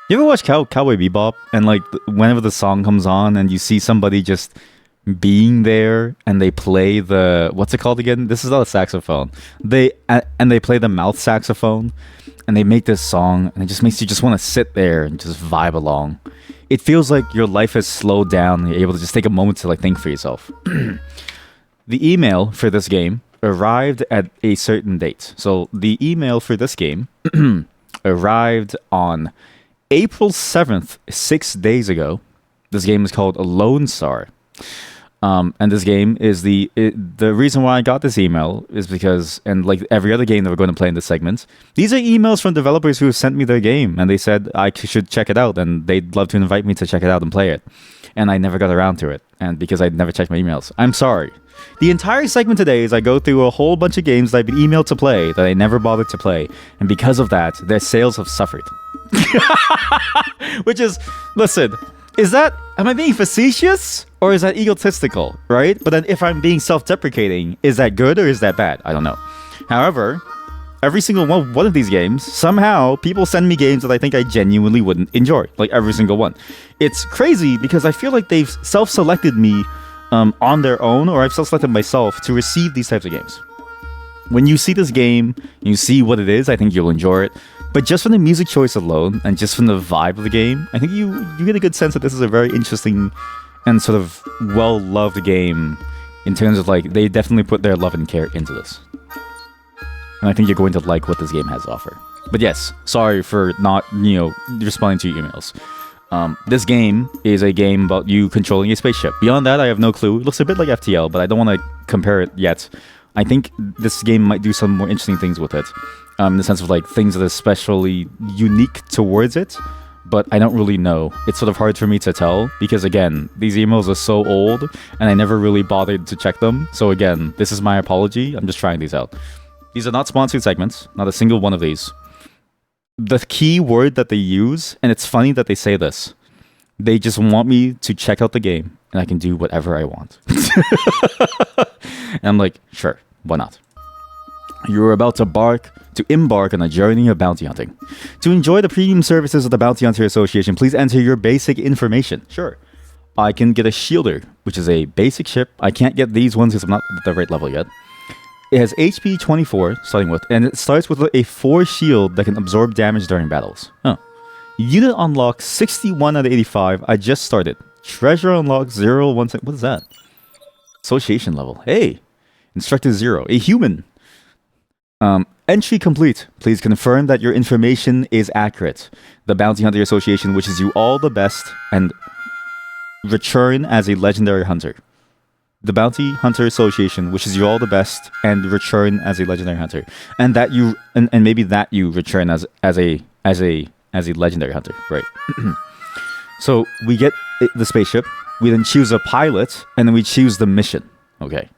You ever watch Cowboy Bebop and like whenever the song comes on and you see somebody just being there and they play the what's it called again? This is not a saxophone. And they play the mouth saxophone and they make this song and it just makes you just want to sit there and just vibe along. It feels like your life has slowed down and you're able to just take a moment to like think for yourself. The email for this game arrived at a certain date. So the email for this game arrived on April 7th, 6 days ago. This game is called Lonestar. And this game is the reason why I got this email is because, and like every other game that we're going to play in this segment, these are emails from developers who have sent me their game and they said I should check it out and they'd love to invite me to check it out and play it. And I never got around to it. And because I'd never checked my emails, I'm sorry. The entire segment today is I go through a whole bunch of games that I've been emailed to play that I never bothered to play. And because of that, their sales have suffered. Which is, listen, am I being facetious or is that egotistical, right? But then if I'm being self-deprecating, is that good or is that bad? I don't know. However, every single one of these games, somehow people send me games that I think I genuinely wouldn't enjoy. Like every single one. It's crazy because I feel like they've self-selected me on their own, or I've self-selected myself to receive these types of games. When you see this game, you see what it is, I think you'll enjoy it. But just from the music choice alone, and just from the vibe of the game, I think you get a good sense that this is a very interesting and sort of well-loved game in terms of like, they definitely put their love and care into this. And I think you're going to like what this game has to offer. But yes, sorry for not, responding to your emails. This game is a game about you controlling a spaceship. Beyond that, I have no clue. It looks a bit like FTL, but I don't want to compare it yet. I think this game might do some more interesting things with it. In the sense of like things that are especially unique towards it, but I don't really know. It's sort of hard for me to tell because again, these emails are so old and I never really bothered to check them. So again, this is my apology. I'm just trying these out. These are not sponsored segments, not a single one of these. The key word that they use, and it's funny that they say this, they just want me to check out the game and I can do whatever I want. And I'm like, sure, why not? You're about to embark on a journey of bounty hunting. To enjoy the premium services of the Bounty Hunter Association, please enter your basic information. Sure. I can get a shielder, which is a basic ship. I can't get these ones because I'm not at the right level yet. It has HP 24, starting with, and it starts with a 4 shield that can absorb damage during battles. Oh. Unit unlock 61 out of 85. I just started. Treasure unlock 0, 1, what is that? Association level. Hey. Instructor 0. A human. Entry complete. Please confirm that your information is accurate. The Bounty Hunter Association wishes you all the best and return as a legendary hunter. The Bounty Hunter Association wishes you all the best and return as a legendary hunter, and that you and maybe that you return as a legendary hunter, right? So we get the spaceship. We then choose a pilot, and then we choose the mission. Okay,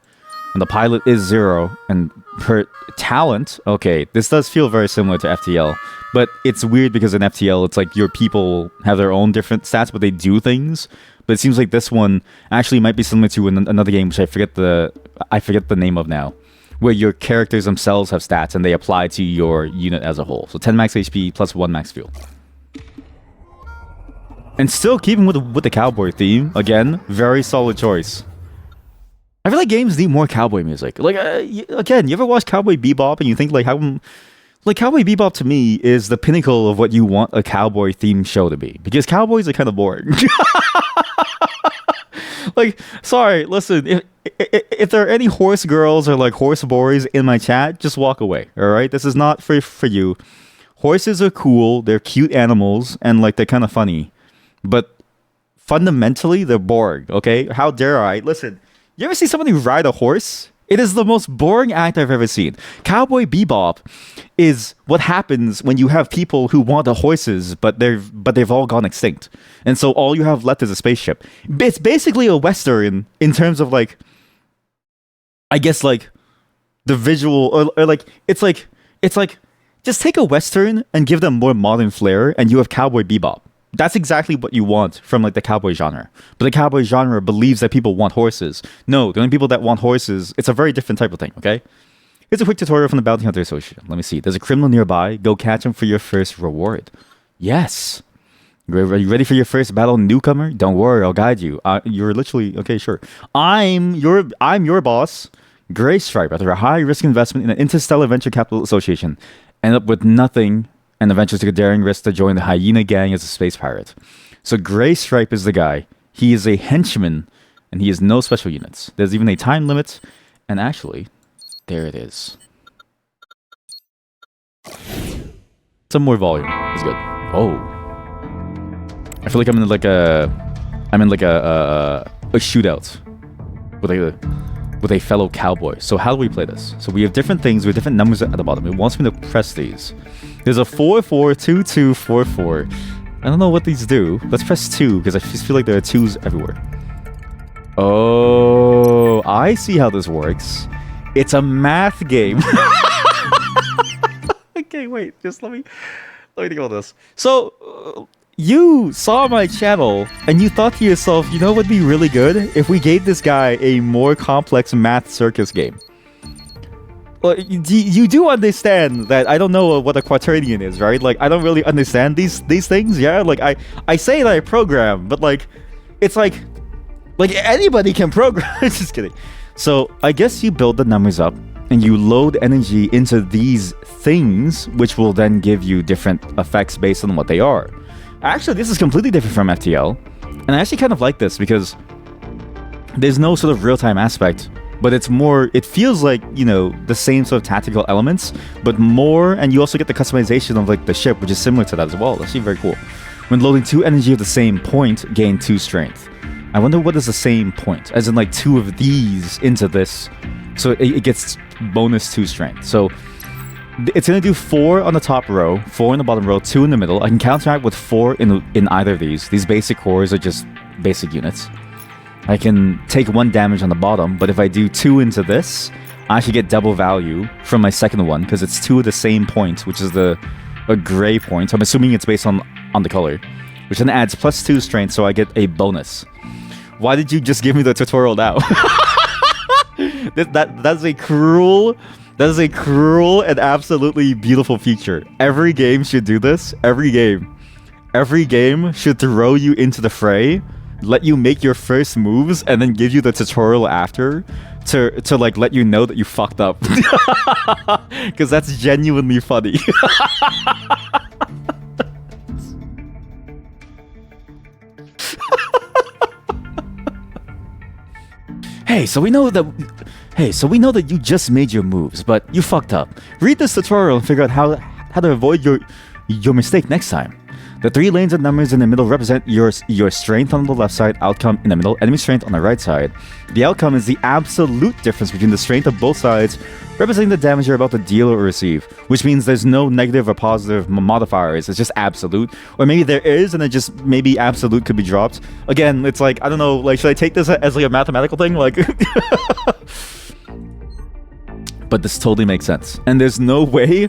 and the pilot is 0, and per talent. Okay, this does feel very similar to FTL, but it's weird because in FTL it's like your people have their own different stats, but they do things. But it seems like this one actually might be similar to another game, which I forget the name of now, where your characters themselves have stats and they apply to your unit as a whole. So 10 max HP plus 1 max fuel. And still keeping with the cowboy theme, again, very solid choice. I feel like games need more cowboy music. Like again, you ever watch Cowboy Bebop and you think like how, like Cowboy Bebop to me is the pinnacle of what you want a cowboy themed show to be, because cowboys are kind of boring. Like, sorry, listen, if there are any horse girls or like horse boys in my chat, just walk away. All right, this is not for you. Horses are cool, they're cute animals, and like they're kind of funny, but fundamentally they're boring. Okay, how dare I? Listen, you ever see somebody ride a horse? It is the most boring act I've ever seen. Cowboy Bebop is what happens when you have people who want the horses, but they've all gone extinct, and so all you have left is a spaceship. It's basically a western in terms of like, I guess like the visual or like it's like just take a western and give them more modern flair, and you have Cowboy Bebop. That's exactly what you want from like the cowboy genre. But the cowboy genre believes that people want horses. No, the only people that want horses, it's a very different type of thing, okay? Here's a quick tutorial from the Bounty Hunter Association. Let me see. There's a criminal nearby. Go catch him for your first reward. Yes. Are you ready for your first battle, newcomer? Don't worry, I'll guide you. You're literally okay. Sure. I'm your boss. Gray Stripe, after a high-risk investment in an interstellar venture capital association, end up with nothing and eventually took a daring risk to join the Hyena gang as a space pirate. So Gray Stripe is the guy. He is a henchman, and he has no special units. There's even a time limit, and actually, there it is. Some more volume is good. Oh, I feel like I'm in like a shootout with a fellow cowboy. So how do we play this? So we have different things with different numbers at the bottom. It wants me to press these. There's a 4 4 2 2 4 4. I don't know what these do. Let's press 2 because I just feel like there are 2s everywhere. Oh, I see how this works. It's a math game. Okay, wait. Just let me think about this. So you saw my channel and you thought to yourself, you know what would be really good if we gave this guy a more complex math circus game. Well, you do understand that I don't know what a quaternion is, right? Like, I don't really understand these things, yeah? Like, I say that I program, but like, it's like anybody can program. Just kidding. So I guess you build the numbers up and you load energy into these things, which will then give you different effects based on what they are. Actually, this is completely different from FTL, and I actually kind of like this because there's no sort of real-time aspect, but it's more, it feels like, you know, the same sort of tactical elements, but more, and you also get the customization of like the ship, which is similar to that as well. That's actually very cool. When loading 2 energy of the same point, gain 2 strength. I wonder what is the same point, as in like 2 of these into this, so it gets bonus 2 strength. So it's going to do 4 on the top row, 4 in the bottom row, 2 in the middle. I can counteract with 4 in either of these. These basic cores are just basic units. I can take 1 damage on the bottom, but if I do 2 into this, I actually get double value from my second one, because it's 2 of the same point, which is a gray point. I'm assuming it's based on the color, which then adds plus 2 strength, so I get a bonus. Why did you just give me the tutorial now? That's a cruel and absolutely beautiful feature. Every game should do this. Every game should throw you into the fray, let you make your first moves, and then give you the tutorial after to like let you know that you fucked up. Because that's genuinely funny. Hey, so we know that you just made your moves, but you fucked up. Read this tutorial and figure out how to avoid your mistake next time. The 3 lanes of numbers in the middle represent your strength on the left side, outcome in the middle, enemy strength on the right side. The outcome is the absolute difference between the strength of both sides, representing the damage you're about to deal or receive, which means there's no negative or positive modifiers. It's just absolute, or maybe there is, and then just maybe absolute could be dropped. Again, it's like, I don't know, like, should I take this as like a mathematical thing? Like, but this totally makes sense, and there's no way,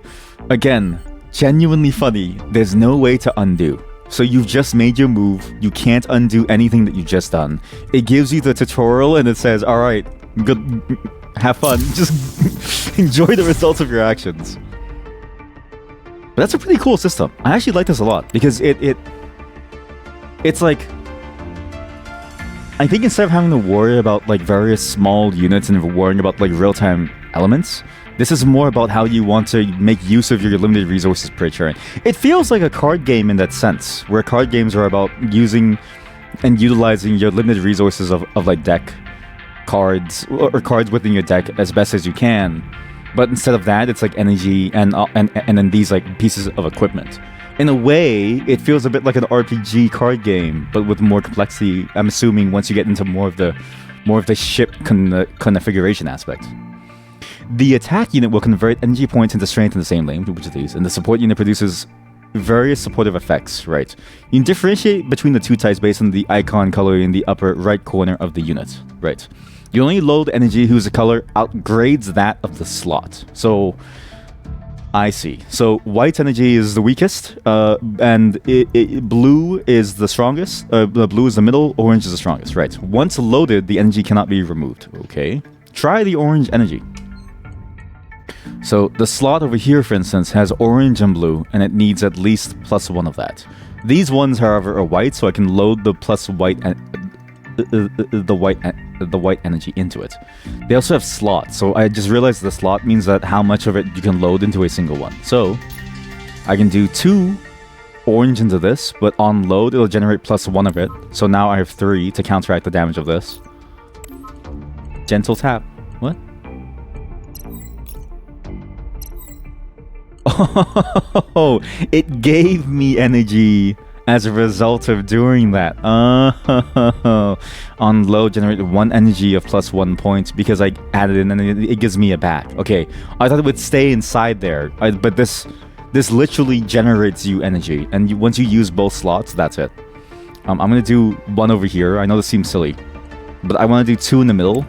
again, genuinely funny, there's no way to undo. So you've just made your move, you can't undo anything that you've just done. It gives you the tutorial and it says, alright, good, have fun, just enjoy the results of your actions. But that's a pretty cool system. I actually like this a lot, because it's like, I think instead of having to worry about like various small units and worrying about like real-time elements, this is more about how you want to make use of your limited resources per turn. It feels like a card game in that sense, where card games are about using and utilizing your limited resources of like deck cards or cards within your deck as best as you can. But instead of that, it's like energy and then these like pieces of equipment. In a way, it feels a bit like an RPG card game, but with more complexity. I'm assuming once you get into more of the ship configuration aspect. The attack unit will convert energy points into strength in the same lane, which is these, and the support unit produces various supportive effects, right? You can differentiate between the 2 types based on the icon color in the upper right corner of the unit, right? You only load energy whose color outgrades that of the slot. So, I see. So, white energy is the weakest, and blue is the strongest, blue is the middle, orange is the strongest, right? Once loaded, the energy cannot be removed, okay? Try the orange energy. So the slot over here, for instance, has orange and blue, and it needs at least +1 of that. These ones, however, are white, so I can load the plus white and the white energy into it. They also have slots, so I just realized the slot means that how much of it you can load into a single one. So I can do 2 orange into this, but on load it'll generate +1 of it. So now I have 3 to counteract the damage of this. Gentle tap. What? Oh, it gave me energy as a result of doing that. On load, generated 1 energy of +1 points because I added in, and it gives me it back. Okay, I thought it would stay inside there, but this literally generates you energy, and once you use both slots, that's it. I'm gonna do 1 over here. I know this seems silly, but I want to do 2 in the middle.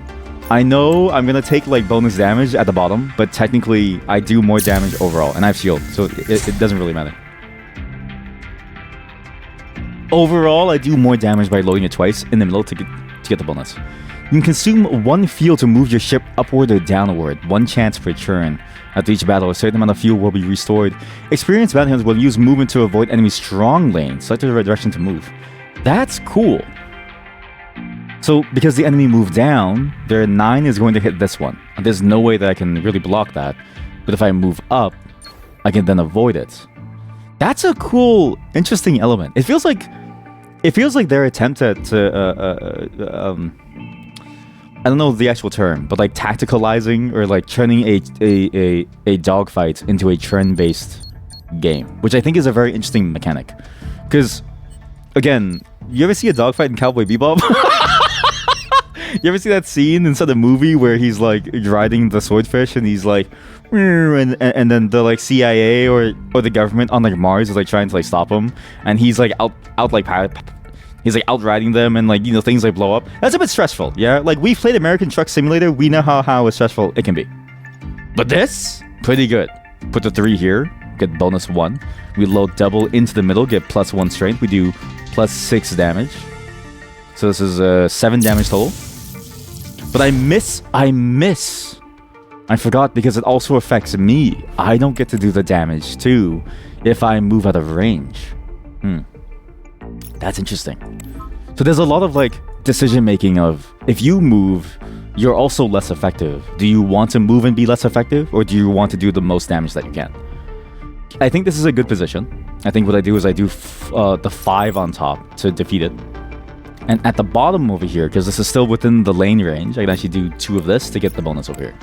I know I'm gonna take like bonus damage at the bottom, but technically I do more damage overall, and I have shield, so it doesn't really matter. Overall, I do more damage by loading it twice in the middle to get the bonus. You can consume 1 fuel to move your ship upward or downward, 1 chance per turn. After each battle, a certain amount of fuel will be restored. Experienced battle hunters will use movement to avoid enemy strong lanes. Select the right direction to move. That's cool. So, because the enemy moved down, their 9 is going to hit this one. There's no way that I can really block that. But if I move up, I can then avoid it. That's a cool, interesting element. It feels like their attempt at I don't know the actual term, but like tacticalizing or like turning a dogfight into a turn-based game, which I think is a very interesting mechanic. Because, again, you ever see a dogfight in Cowboy Bebop? You ever see that scene inside the movie where he's like riding the swordfish and he's like, and then the like CIA or the government on like Mars is like trying to like stop him, and he's like out like he's like out riding them, and like, you know, things like blow up. That's a bit stressful, yeah. Like, we've played American Truck Simulator, we know how stressful it can be. But this, pretty good. Put the 3 here, get bonus 1. We load double into the middle, get +1 strength. We do +6 damage. So this is 7 damage total. But I forgot because it also affects me. I don't get to do the damage too if I move out of range. That's interesting. So there's a lot of like decision making of, if you move, you're also less effective. Do you want to move and be less effective, or do you want to do the most damage that you can? I think this is a good position. I think what I do is I do the 5 on top to defeat it. And at the bottom over here, because this is still within the lane range, I can actually do 2 of this to get the bonus over here.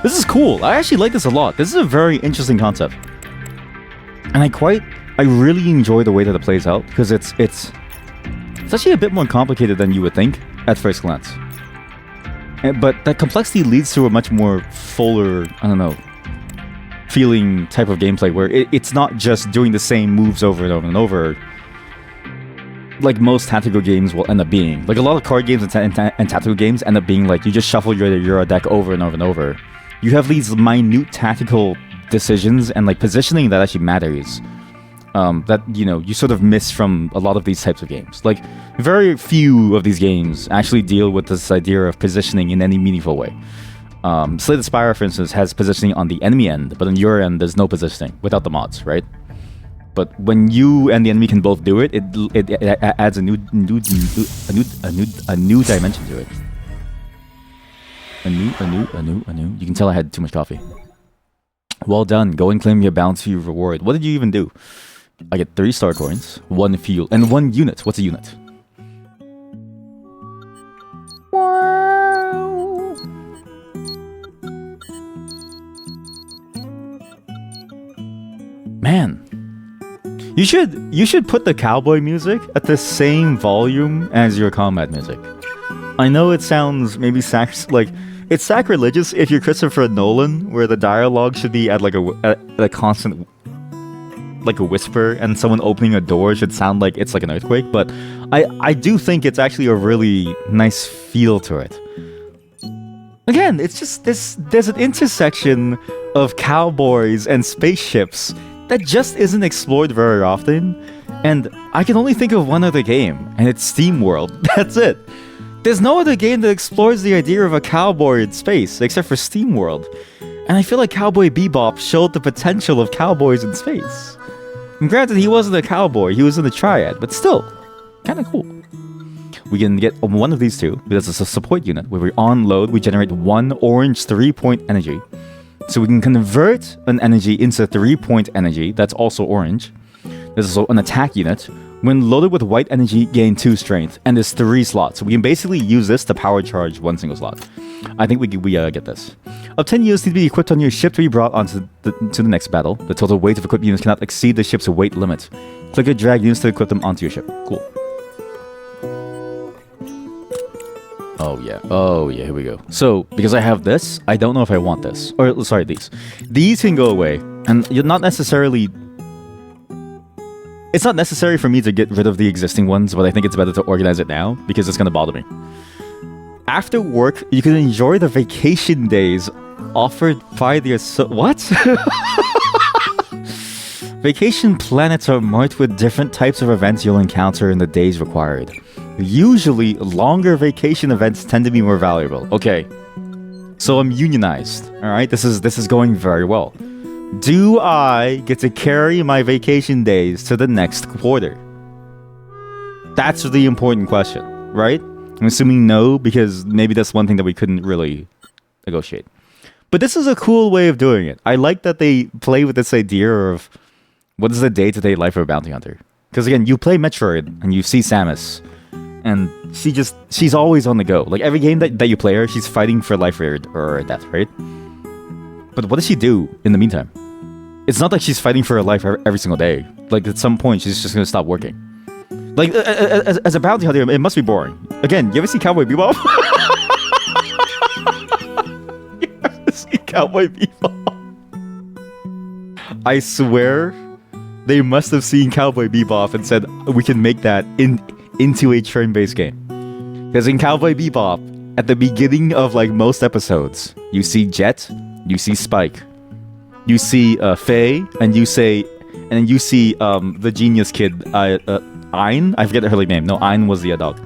This is cool. I actually like this a lot. This is a very interesting concept. And I really enjoy the way that it plays out, because it's actually a bit more complicated than you would think at first glance. But that complexity leads to a much more fuller, I don't know, feeling type of gameplay where it's not just doing the same moves over and over and over, like most tactical games will end up being. Like, a lot of card games and tactical games end up being like, you just shuffle your deck over and over and over. You have these minute tactical decisions and like positioning that actually matters, that, you know, you sort of miss from a lot of these types of games. Like, very few of these games actually deal with this idea of positioning in any meaningful way. Slay the Spire, for instance, has positioning on the enemy end, but on your end, there's no positioning without the mods, right? But when you and the enemy can both do it, it adds a new dimension to it. A new. You can tell I had too much coffee. Well done. Go and claim your bounty reward. What did you even do? I get 3 star coins, 1 fuel, and 1 unit. What's a unit? Man, you should put the cowboy music at the same volume as your combat music. I know it sounds maybe it's sacrilegious if you're Christopher Nolan, where the dialogue should be at like a constant, like a whisper, and someone opening a door should sound like it's like an earthquake. But I do think it's actually a really nice feel to it. Again, it's just there's an intersection of cowboys and spaceships that just isn't explored very often, and I can only think of one other game, and it's SteamWorld. That's it. There's no other game that explores the idea of a cowboy in space, except for SteamWorld. And I feel like Cowboy Bebop showed the potential of cowboys in space. And granted, he wasn't a cowboy, he was in the triad, but still, kinda cool. We can get one of these two, because it's a support unit. Where we on load, we generate 1 orange 3-point energy. So we can convert an energy into 3-point energy, that's also orange. There's also an attack unit. When loaded with white energy, gain 2 strength, and there's 3 slots. So we can basically use this to power charge 1 single slot. I think we get this. Obtain units need to be equipped on your ship to be brought onto to the next battle. The total weight of equipped units cannot exceed the ship's weight limit. Click or drag units to equip them onto your ship. Cool. Oh yeah, here we go. So, because I have this, I don't know if I want this. Or, sorry, these. These can go away, and you're not necessarily... It's not necessary for me to get rid of the existing ones, but I think it's better to organize it now, because it's gonna bother me. After work, you can enjoy the vacation days offered by the... What? Vacation planets are marked with different types of events you'll encounter in the days required. Usually, longer vacation events tend to be more valuable. Okay, so I'm unionized. All right, this is going very well. Do I get to carry my vacation days to the next quarter? That's the important question, right? I'm assuming no, because maybe that's one thing that we couldn't really negotiate. But this is a cool way of doing it. I like that they play with this idea of what is the day-to-day life of a bounty hunter. Because again, you play Metroid and you see Samus, and she's always on the go. Like every game that you play her, she's fighting for life or death, right? But what does she do in the meantime? It's not like she's fighting for her life every single day. Like at some point, she's just gonna stop working. Like as a bounty hunter, it must be boring. Again, you ever see Cowboy Bebop? You ever see Cowboy Bebop? I swear, they must have seen Cowboy Bebop and said we can make that into a turn-based game. Because in Cowboy Bebop, at the beginning of like most episodes, you see Jet, you see Spike, you see Faye, and you see the genius kid, Ein? I forget her name. No, Ein was the dog.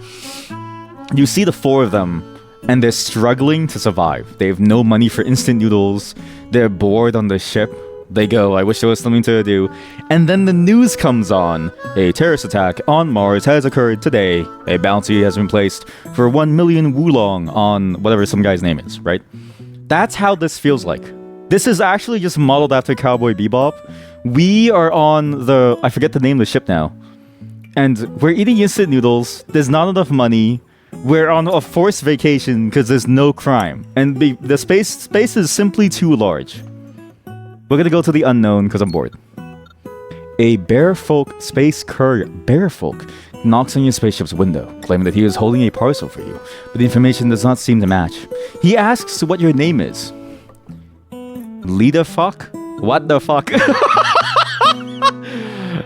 You see the 4 of them, and they're struggling to survive. They have no money for instant noodles. They're bored on the ship. They go, I wish there was something to do. And then the news comes on. A terrorist attack on Mars has occurred today. A bounty has been placed for 1 million wulong on whatever some guy's name is, right? That's how this feels like. This is actually just modeled after Cowboy Bebop. We are on the... I forget the name of the ship now. And we're eating instant noodles. There's not enough money. We're on a forced vacation because there's no crime. And the space is simply too large. We're gonna go to the unknown because I'm bored. A bearfolk space courier, bearfolk, knocks on your spaceship's window, claiming that he is holding a parcel for you, but the information does not seem to match. He asks what your name is. Lita fuck? What the fuck?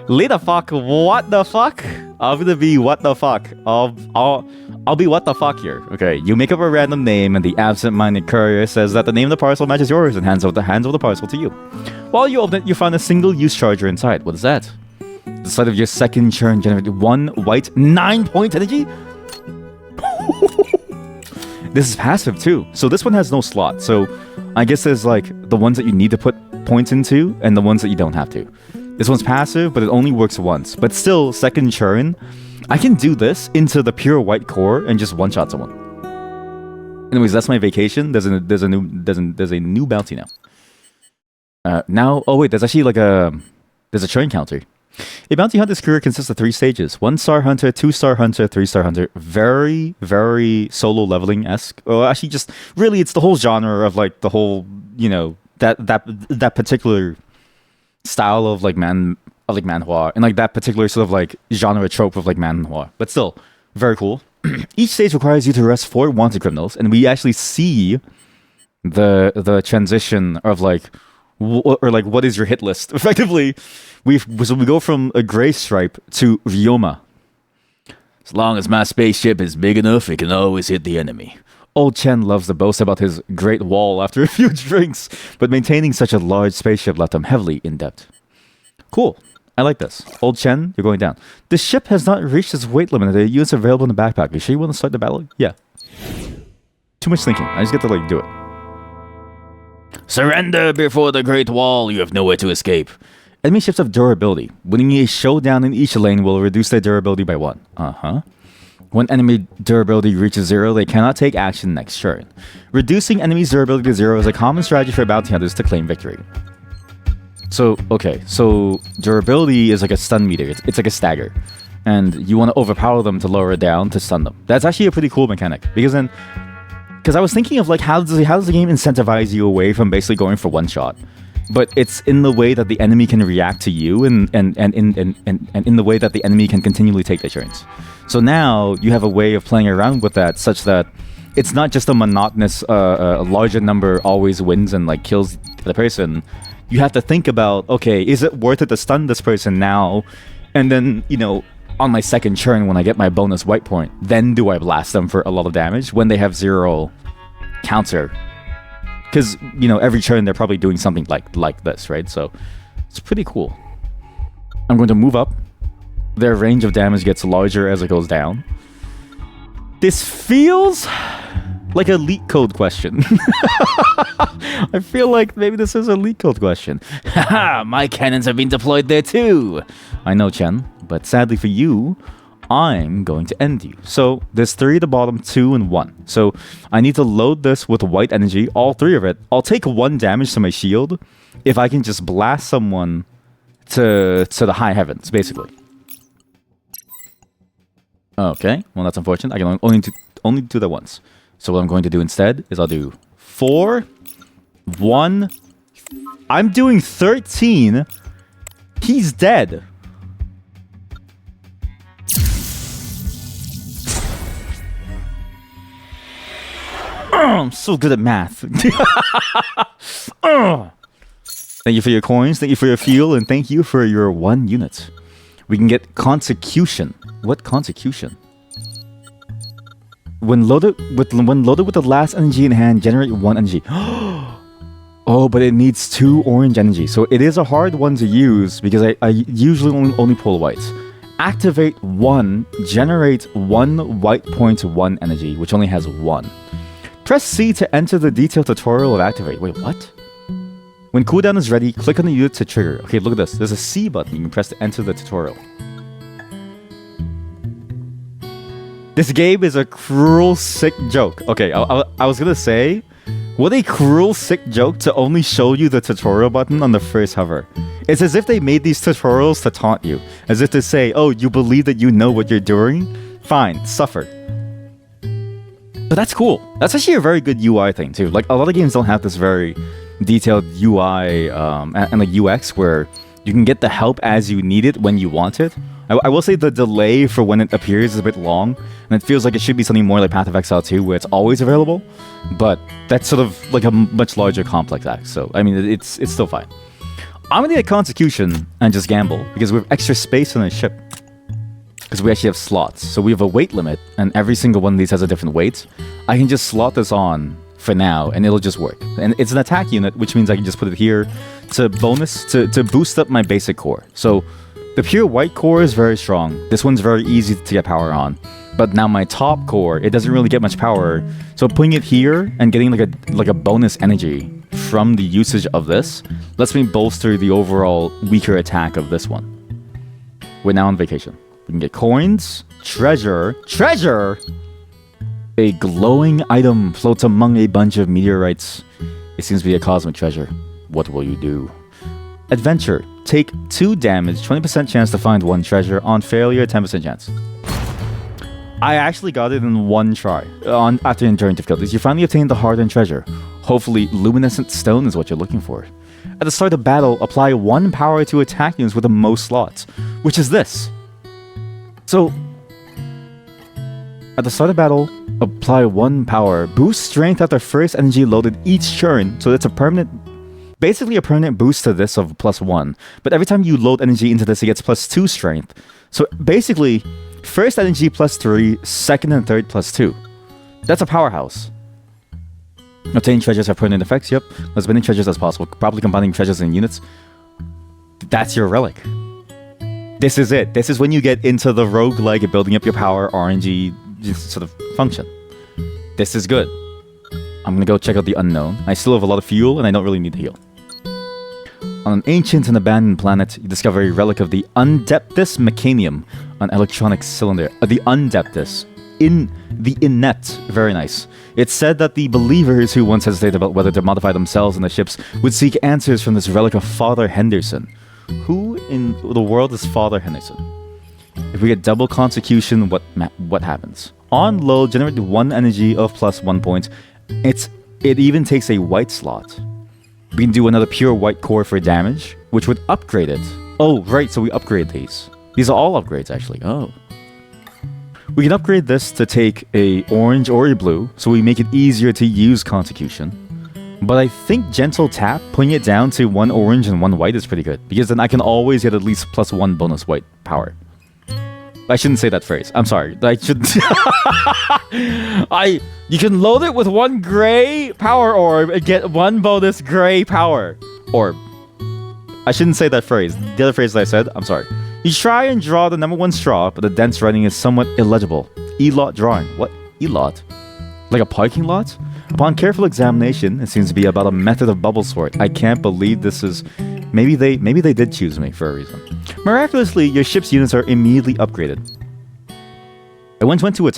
Lita fuck? What the fuck? I'm gonna be what the fuck. I'll be what the fuck here. Okay, you make up a random name, and the absent-minded courier says that the name of the parcel matches yours and hands over the parcel to you. While you open it, you find a single-use charger inside. What is that? The side of your second churn generated 1 white 9-point energy? This is passive too. So this one has no slot. So I guess there's like the ones that you need to put points into and the ones that you don't have to. This one's passive, but it only works once. But still, second churn. I can do this into the pure white core and just one-shot someone. Anyways, that's my vacation. There's a new bounty now. Oh wait, there's actually like there's a churn counter. A bounty hunter's career consists of 3 stages: 1-star hunter, 2-star hunter, 3-star hunter. Very, very solo leveling-esque. Well, actually, just really, it's the whole genre of like the whole, you know, that particular style of like manhwa, and like that particular sort of like genre trope of like manhwa. But still, very cool. Each stage requires you to arrest 4 wanted criminals, and we actually see the transition of like what is your hit list. Effectively, we go from a gray stripe to Ryoma. As long as my spaceship is big enough, it can always hit the enemy. Old Chen loves to boast about his great wall after a few drinks, but maintaining such a large spaceship left him heavily in debt. Cool. I like this. Old Chen, you're going down. The ship has not reached its weight limit. The units available in the backpack. Are you sure you want to start the battle? Yeah. too much thinking. I just get to like do it. Surrender before the Great Wall. You have nowhere to escape. Enemy ships have durability. Winning a showdown in each lane will reduce their durability by 1. When enemy durability reaches 0, they cannot take action next turn. Reducing enemy's durability to 0 is a common strategy for bounty hunters to claim victory. So, okay, so durability is like a stun meter. It's like a stagger. And you want to overpower them to lower it down to stun them. That's actually a pretty cool mechanic. Because I was thinking of like how does the game incentivize you away from basically going for one shot? But it's in the way that the enemy can react to you and in the way that the enemy can continually take their turns. So now you have a way of playing around with that such that it's not just a monotonous a larger number always wins and like kills the person. You have to think about, okay, is it worth it to stun this person now? And then, you know, on my second turn when I get my bonus white point, then do I blast them for a lot of damage when they have 0 counter? Because, you know, every turn they're probably doing something like this, right? So it's pretty cool. I'm going to move up. Their range of damage gets larger as it goes down. This feels like a leak code question. I feel like maybe this is a leak code question. Haha, my cannons have been deployed there too. I know, Chen, but sadly for you, I'm going to end you. So there's 3 at the bottom, 2 and 1. So I need to load this with white energy, all 3 of it. I'll take 1 damage to my shield if I can just blast someone to the high heavens, basically. Okay, well that's unfortunate. I can only do that once. So what I'm going to do instead is I'll do 4, 1. I'm doing 13. He's dead. I'm so good at math. Thank you for your coins, thank you for your fuel, and thank you for your 1 unit. We can get Consecution. What Consecution? When loaded with the last energy in hand, generate 1 energy. Oh, but it needs 2 orange energy. So it is a hard one to use because I usually only pull whites. Activate 1, generate 1 white point 1 energy, which only has 1. Press C to enter the detailed tutorial of Activate. Wait, what? When cooldown is ready, click on the unit to trigger. Okay, look at this. There's a C button you can press to enter the tutorial. This game is a cruel, sick joke. Okay, I was gonna say, what a cruel, sick joke to only show you the tutorial button on the first hover. It's as if they made these tutorials to taunt you. As if to say, oh, you believe that you know what you're doing? Fine, suffer. But that's cool. That's actually a very good UI thing, too. Like, a lot of games don't have this very detailed UI and like UX where you can get the help as you need it when you want it. I will say the delay for when it appears is a bit long, and it feels like it should be something more like Path of Exile 2 where it's always available, but that's sort of like a much larger complex act, so I mean it's still fine. I'm gonna get Consecution and just gamble, because we have extra space on our ship. Because we actually have slots, so we have a weight limit, and every single one of these has a different weight. I can just slot this on for now, and it'll just work. And it's an attack unit, which means I can just put it here to boost up my basic core. So the pure white core is very strong. This one's very easy to get power on. But now my top core, it doesn't really get much power. So putting it here and getting like a bonus energy from the usage of this lets me bolster the overall weaker attack of this one. We're now on vacation. We can get coins, treasure. A glowing item floats among a bunch of meteorites. It seems to be a cosmic treasure. What will you do? Adventure. Take 2 damage, 20% chance to find 1 treasure. On failure, 10% chance. I actually got it in 1 try. After enduring difficulties, you finally obtained the hard-earned treasure. Hopefully, luminescent stone is what you're looking for. At the start of battle, apply 1 power to attack units with the most slots, which is this. So, at the start of battle, apply 1 power. Boost strength after first energy loaded each turn, so it's basically a permanent boost to this of +1. But every time you load energy into this, it gets +2 strength. So basically, first energy +3, second and third +2. That's a powerhouse. Obtain treasures have permanent effects, yep. As many treasures as possible, probably combining treasures and units. That's your relic. This is it. This is when you get into the roguelike building up your power, RNG sort of function. This is good. I'm gonna go check out the unknown. I still have a lot of fuel, and I don't really need to heal. On an ancient and abandoned planet, you discover a relic of the Undeptus Mechanium, an electronic cylinder. The Undeptus. In the Inet. Very nice. It's said that the believers who once hesitated about whether to modify themselves and the ships would seek answers from this relic of Father Henderson. Who in the world is Father Henderson? If we get double consecution, what happens? On load, generate 1 energy of plus 1 point. It even takes a white slot. We can do another pure white core for damage, which would upgrade it. Oh, right, so we upgrade these. These are all upgrades, actually. Oh. We can upgrade this to take a orange or a blue, so we make it easier to use consecution. But I think gentle tap, putting it down to 1 orange and 1 white is pretty good, because then I can always get at least plus 1 bonus white power. I shouldn't say that phrase. I'm sorry. I should. You can load it with 1 gray power orb and get 1 bonus gray power orb. I shouldn't say that phrase. The other phrase that I said, I'm sorry. You try and draw the number 1 straw, but the dense writing is somewhat illegible. E-lot drawing. What? E-lot? Like a parking lot? Upon careful examination, it seems to be about a method of bubble sort. I can't believe this is... Maybe they did choose me for a reason. Miraculously, your ship's units are immediately upgraded. I once went to a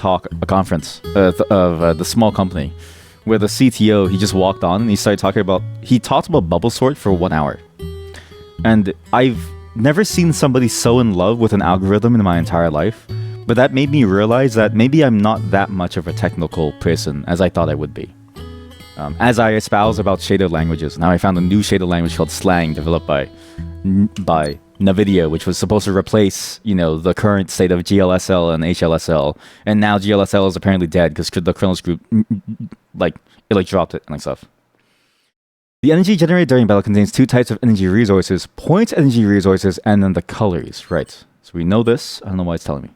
conference of the small company, where the CTO, he just walked on and he started talking about... He talked about bubble sort for 1 hour. And I've never seen somebody so in love with an algorithm in my entire life, but that made me realize that maybe I'm not that much of a technical person as I thought I would be. As I espouse about shaded languages, now I found a new shaded language called Slang, developed by NVIDIA, which was supposed to replace, the current state of GLSL and HLSL, and now GLSL is apparently dead because the kernels group, dropped it and stuff. The energy generated during battle contains 2 types of energy resources, point energy resources, and then the colors. Right. So we know this. I don't know why it's telling me.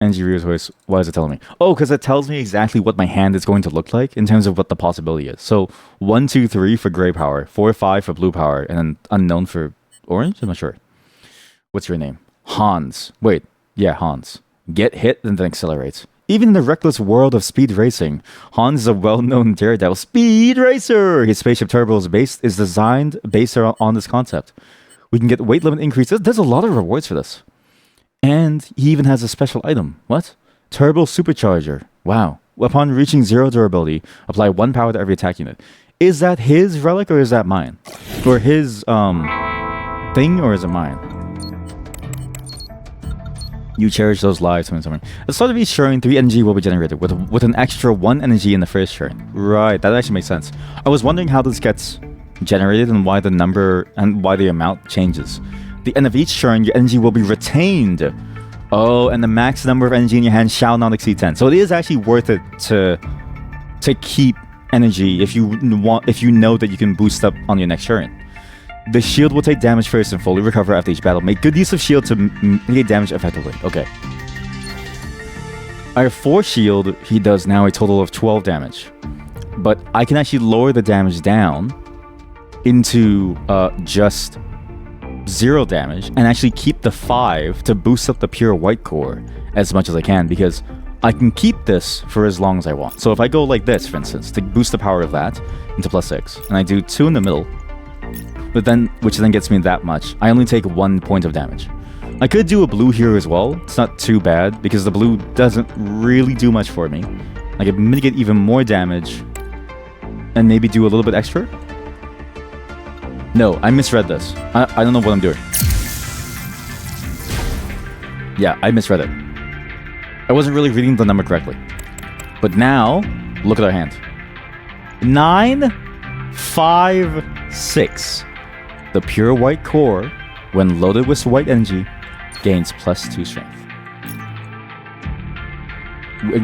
Energy resource. Why is it telling me? Oh, because it tells me exactly what my hand is going to look like in terms of what the possibility is. So 1, 2, 3 for gray power, 4, 5 for blue power, and then unknown for orange? I'm not sure. What's your name? Hans. Wait. Yeah, Hans. Get hit and then accelerate. Even in the reckless world of speed racing, Hans is a well-known daredevil speed racer. His spaceship turbo is designed based on this concept. We can get weight limit increases. There's a lot of rewards for this. And he even has a special item. What? Turbo supercharger. Wow. Upon reaching 0 durability, apply 1 power to every attack unit. Is that his relic or is that mine? Or his thing or is it mine? You cherish those lives when something. At the start of each turn, 3 energy will be generated with an extra 1 energy in the first turn. Right, that actually makes sense. I was wondering how this gets generated and why the number and why the amount changes. The end of each turn, your energy will be retained. Oh, and the max number of energy in your hand shall not exceed 10. So it is actually worth it to keep energy if you know that you can boost up on your next turn. The shield will take damage first and fully recover after each battle. Make good use of shield to mitigate damage effectively. Okay. I have 4 shield. He does now a total of 12 damage. But I can actually lower the damage down into just 0 damage and actually keep the 5 to boost up the pure white core as much as I can, because I can keep this for as long as I want. So if I go like this, for instance, to boost the power of that into +6, and I do 2 in the middle, which then gets me that much, I only take 1 point of damage. I could do a blue here as well. It's not too bad, because the blue doesn't really do much for me. I could mitigate even more damage, and maybe do a little bit extra. No, I misread this. I don't know what I'm doing. Yeah, I misread it. I wasn't really reading the number correctly. But now, look at our hand. 9, 5, 6. The pure white core, when loaded with white energy, gains +2 strength.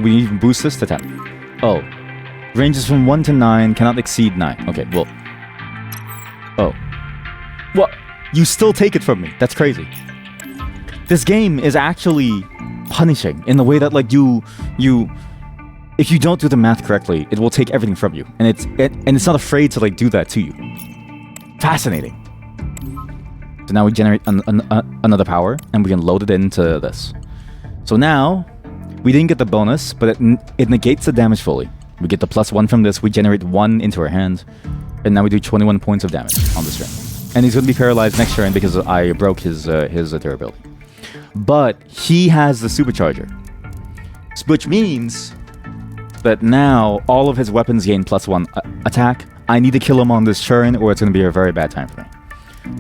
We even boost this to 10. Oh. Ranges from 1 to 9, cannot exceed 9. Okay, well. Oh. What? You still take it from me. That's crazy. This game is actually punishing in the way that, like, if you don't do the math correctly, it will take everything from you. And it's not afraid to, like, do that to you. Fascinating. So now we generate another power, and we can load it into this. So now, we didn't get the bonus, but it negates the damage fully. We get the +1 from this. We generate 1 into our hand. And now we do 21 points of damage on this turn. And he's going to be paralyzed next turn because I broke his durability. But he has the supercharger. Which means that now all of his weapons gain +1 attack. I need to kill him on this turn or it's going to be a very bad time for me.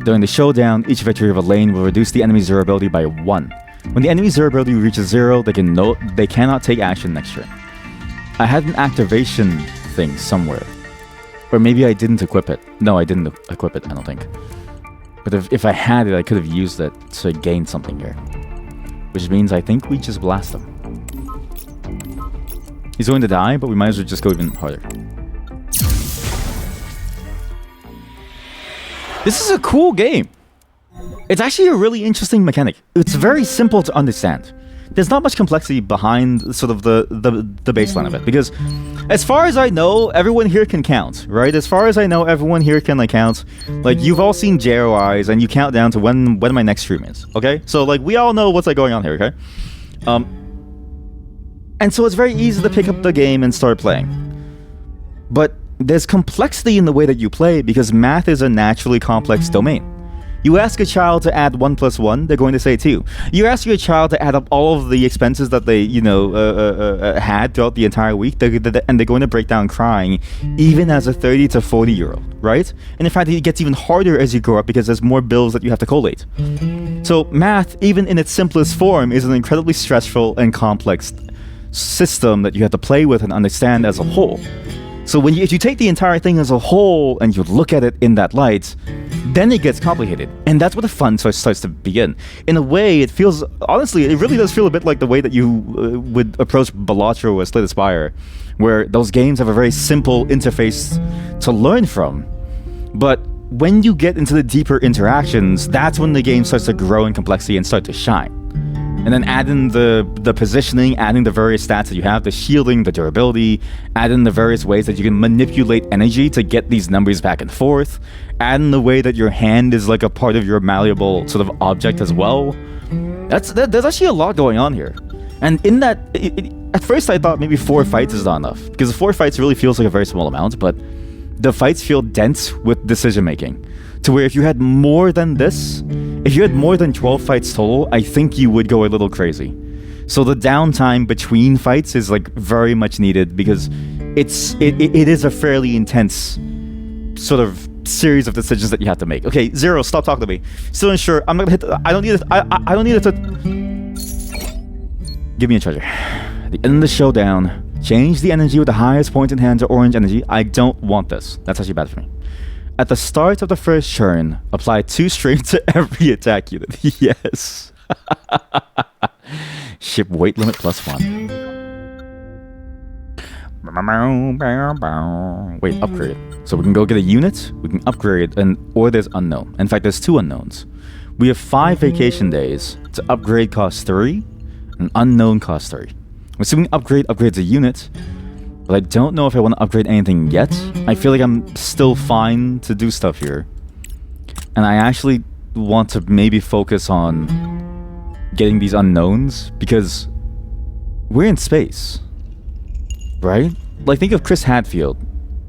During the showdown, each victory of a lane will reduce the enemy's durability by 1. When the enemy's durability reaches 0, they cannot take action next turn. I had an activation thing somewhere. Or maybe I didn't equip it. No, I didn't equip it, I don't think. But if I had it, I could have used it to gain something here. Which means I think we just blast him. He's going to die, but we might as well just go even harder. This is a cool game. It's actually a really interesting mechanic. It's very simple to understand. There's not much complexity behind sort of the baseline of it. Because as far as I know, everyone here can count, right? As far as I know, everyone here can like count. Like, you've all seen JRIs and you count down to when my next stream is, okay? So like, we all know what's like going on here, okay? And so it's very easy to pick up the game and start playing. But there's complexity in the way that you play because math is a naturally complex domain. You ask a child to add 1 + 1, they're going to say 2. You ask your child to add up all of the expenses that they, had throughout the entire week, and they're going to break down crying, even as a 30 to 40-year-old, right? And in fact, it gets even harder as you grow up because there's more bills that you have to collate. So math, even in its simplest form, is an incredibly stressful and complex system that you have to play with and understand as a whole. So if you take the entire thing as a whole and you look at it in that light, then it gets complicated. And that's where the fun starts to begin. In a way, it feels, honestly, it really does feel a bit like the way that you would approach Balatro or Slay the Spire, where those games have a very simple interface to learn from. But when you get into the deeper interactions, that's when the game starts to grow in complexity and start to shine. And then add in the positioning, adding the various stats that you have, the shielding, the durability, add in the various ways that you can manipulate energy to get these numbers back and forth, add in the way that your hand is like a part of your malleable sort of object as well. There's actually a lot going on here. And in that, at first I thought maybe 4 fights is not enough, because 4 fights really feels like a very small amount, but the fights feel dense with decision making. To where if you had more than this, if you had more than 12 fights total, I think you would go a little crazy. So the downtime between fights is like very much needed because it is a fairly intense sort of series of decisions that you have to make. Okay, Zero, stop talking to me. Still unsure. I'm not gonna hit. I don't need it. I don't need it to. Give me a treasure. At the end of the showdown, change the energy with the highest point in hand to orange energy. I don't want this. That's actually bad for me. At the start of the first turn, apply 2 strain to every attack unit. Yes. Ship weight limit +1. Wait, upgrade. So we can go get a unit, we can upgrade, or there's unknown. In fact, there's 2 unknowns. We have 5 vacation days. To upgrade costs 3, and unknown costs 3. I'm assuming upgrades a unit, but I don't know if I want to upgrade anything yet. I feel like I'm still fine to do stuff here. And I actually want to maybe focus on getting these unknowns, because we're in space, right? Like, think of Chris Hadfield,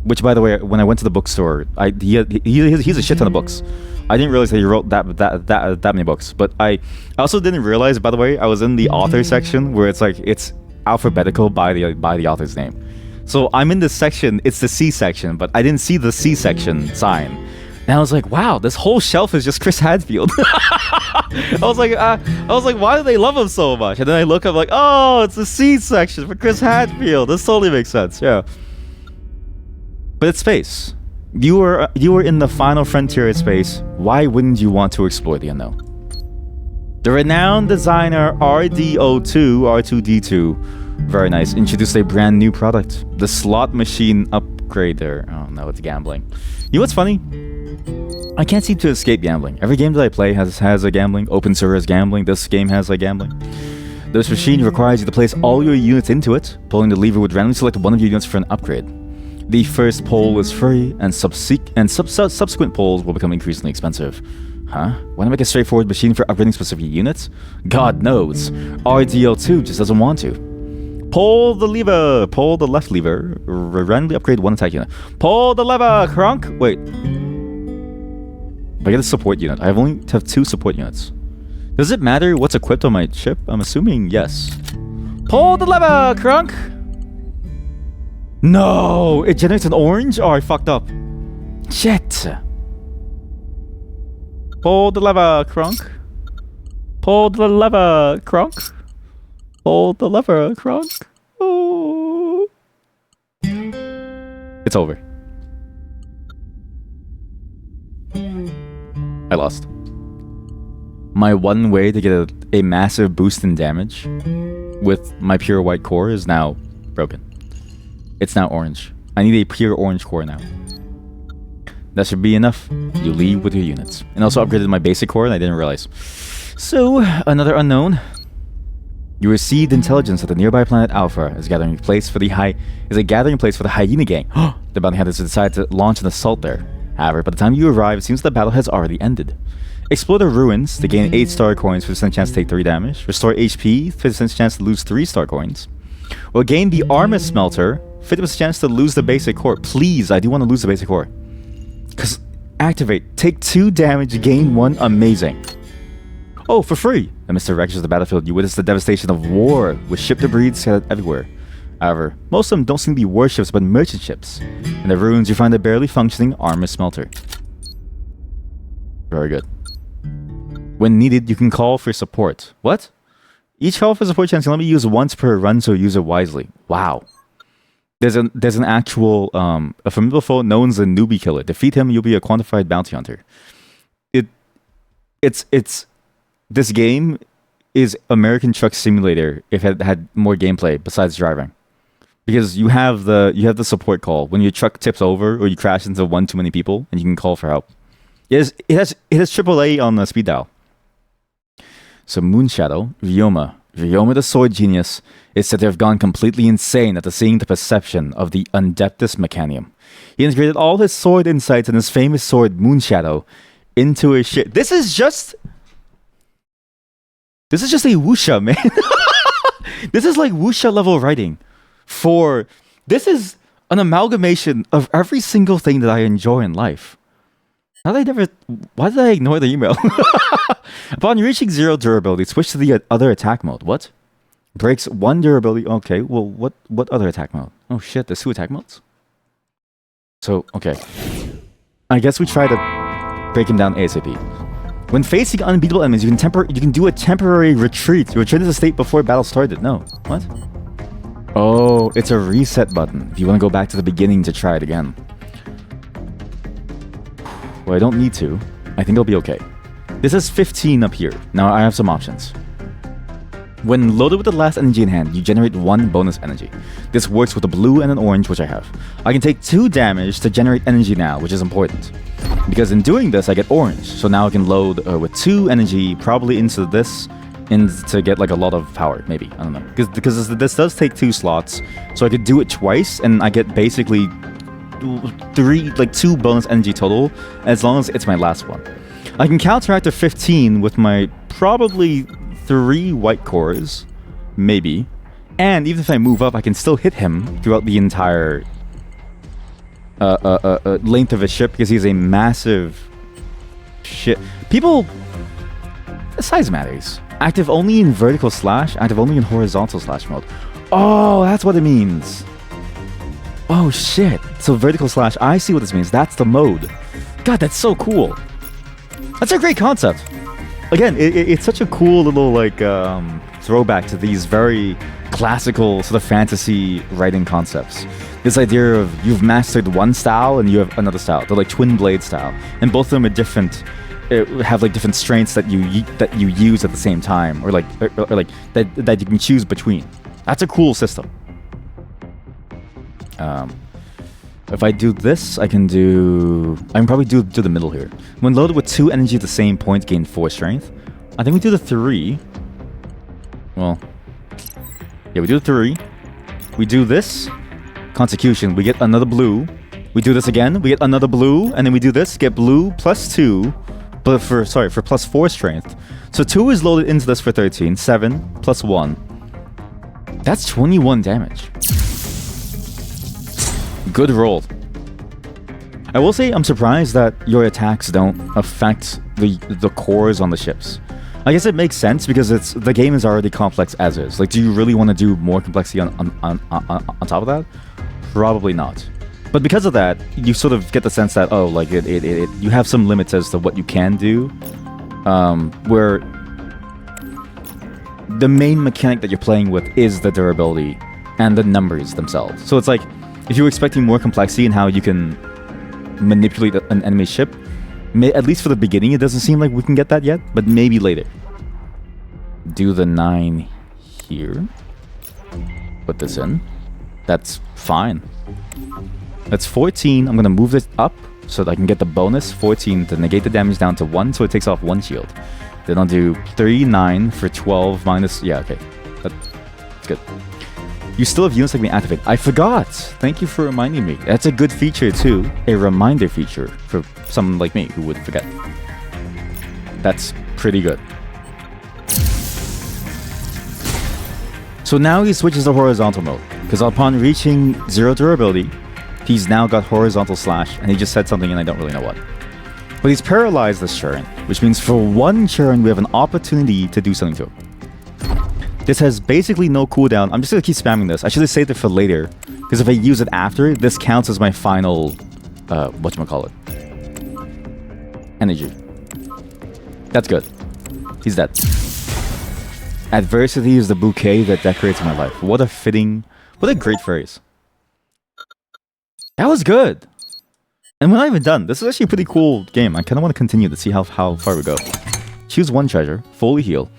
which, by the way, when I went to the bookstore, he has a shit ton of books. I didn't realize that he wrote that many books. But I also didn't realize, by the way, I was in the author section where it's alphabetical by the author's name. So I'm in this section, it's the C section, but I didn't see the C section sign. And I was like, wow, this whole shelf is just Chris Hadfield. I was like, why do they love him so much? And then I look up like, oh, it's the C section for Chris Hadfield. This totally makes sense, yeah. But it's space. You were in the final frontier of space. Why wouldn't you want to explore the unknown? The renowned designer R2D2, very nice, introduced a brand new product, the slot machine upgrader. Oh no, it's gambling. You know what's funny? I can't seem to escape gambling. Every game that I play has a gambling. Open Server has gambling. This game has a gambling. This machine requires you to place all your units into it. Pulling the lever would randomly select one of your units for an upgrade. The first pull is free, and subsequent pulls will become increasingly expensive. Huh? Want to make a straightforward machine for upgrading specific units? God knows. RDL2 just doesn't want to. Pull the lever. Pull the left lever. Randomly upgrade one attack unit. Pull the lever, Crunk. Wait. If I get a support unit, I only have 2 support units. Does it matter what's equipped on my ship? I'm assuming yes. Pull the lever, Crunk. No, it generates an orange? Oh, I fucked up. Shit. Pull the lever, Crunk. Pull the lever, Crunk. Pull the lever, Crunk. Oh. It's over. I lost. My one way to get a massive boost in damage with my pure white core is now broken. It's now orange. I need a pure orange core now. That should be enough. You leave with your units. And also upgraded my basic core and I didn't realize. So, another unknown. You received intelligence that the nearby planet Alpha is a gathering place for the hyena gang. The bounty hunters decide to launch an assault there. However, by the time you arrive, it seems the battle has already ended. Explore the ruins to gain 8 star coins, 50% chance to take 3 damage. Restore HP, 50% chance to lose 3 star coins. Or gain the armor smelter, 50% chance to lose the basic core. Please, I do want to lose the basic core. Because activate, take 2 damage, gain 1, amazing. Oh, for free! Amidst the wreckage of the battlefield, you witness the devastation of war, with ship debris scattered everywhere. However, most of them don't seem to be warships, but merchant ships. In the ruins, you find a barely functioning armor smelter. Very good. When needed, you can call for support. What? Each call for support chance can only be used once per run, so use it wisely. Wow. There's an actual a formidable foe known as a newbie killer. Defeat him, you'll be a quantified bounty hunter. It's this game is American Truck Simulator if it had more gameplay besides driving. Because you have the support call when your truck tips over or you crash into one too many people and you can call for help. It has AAA on the speed dial. So Moonshadow, Ryoma the sword genius, is said to have gone completely insane after seeing the perception of the Undeptus Mechanium. He integrated all his sword insights and his famous sword Moonshadow into his shit. This is just a wuxia, man. This is like wuxia level writing. This is an amalgamation of every single thing that I enjoy in life. Why did I ignore the email? Upon reaching 0 durability, switch to the other attack mode. What? Breaks 1 durability. Okay, well, what other attack mode? Oh shit, there's 2 attack modes? So, okay. I guess we try to break him down ASAP. When facing unbeatable enemies, you can do a temporary retreat. You return to the state before battle started. No. What? Oh, it's a reset button. If you want to go back to the beginning to try it again. Well, I don't need to. I think I'll be okay. This is 15 up here. Now I have some options. When loaded with the last energy in hand, you generate 1 bonus energy. This works with a blue and an orange, which I have. I can take 2 damage to generate energy now, which is important. Because in doing this, I get orange. So now I can load with 2 energy, probably into this, to get like a lot of power, maybe. I don't know. Because this does take 2 slots, so I could do it twice, and I get basically 2 bonus energy total, as long as it's my last one. I can counteract a 15 with my probably 3 white cores, maybe. And even if I move up, I can still hit him throughout the entire length of his ship, because he's a massive ship. People, size matters. Active only in vertical slash, active only in horizontal slash mode. Oh, that's what it means. Oh shit. So vertical slash, I see what this means. That's the mode. God, that's so cool. That's a great concept. Again, it's such a cool little like throwback to these very classical sort of fantasy writing concepps. This idea of you've mastered one style and you have another style. They're like twin blade style, and both of them are different. Have like different strengths that you use at the same time, or like that you can choose between. That's a cool system. If I do this, I can probably do the middle here. When loaded with 2 energy at the same point, gain 4 strength. I think we do the 3. Well, yeah, we do the 3. We do this. Consecution, we get another blue. We do this again, we get another blue, and then we do this, get blue plus 2, but for plus 4 strength. So 2 is loaded into this for 13. 7 plus 1. That's 21 damage. Good roll. I will say I'm surprised that your attacks don't affect the cores on the ships. I guess it makes sense because the game is already complex as is. Like, do you really want to do more complexity on top of that? Probably not. But because of that, you sort of get the sense that, oh, like you have some limits as to what you can do. Where the main mechanic that you're playing with is the durability and the numbers themselves. So it's like, if you're expecting more complexity in how you can manipulate an enemy ship, at least for the beginning, it doesn't seem like we can get that yet, but maybe later. Do the 9 here. Put this in. That's fine. That's 14. I'm going to move this up so that I can get the bonus 14 to negate the damage down to 1, so it takes off 1 shield. Then I'll do 3, 9 for 12 minus... Yeah, okay. That's good. You still have units like me activate. I forgot! Thank you for reminding me. That's a good feature too. A reminder feature for someone like me who would forget. That's pretty good. So now he switches to horizontal mode, because upon reaching 0 durability, he's now got horizontal slash, and he just said something and I don't really know what. But he's paralyzed this turn, which means for 1 turn we have an opportunity to do something to him. This has basically no cooldown. I'm just gonna keep spamming this. I should have saved it for later, because if I use it after, this counts as my final, whatchamacallit, energy. That's good. He's dead. Adversity is the bouquet that decorates my life. What a fitting, what a great phrase. That was good. And we're not even done. This is actually a pretty cool game. I kind of want to continue to see how far we go. Choose 1 treasure, fully heal.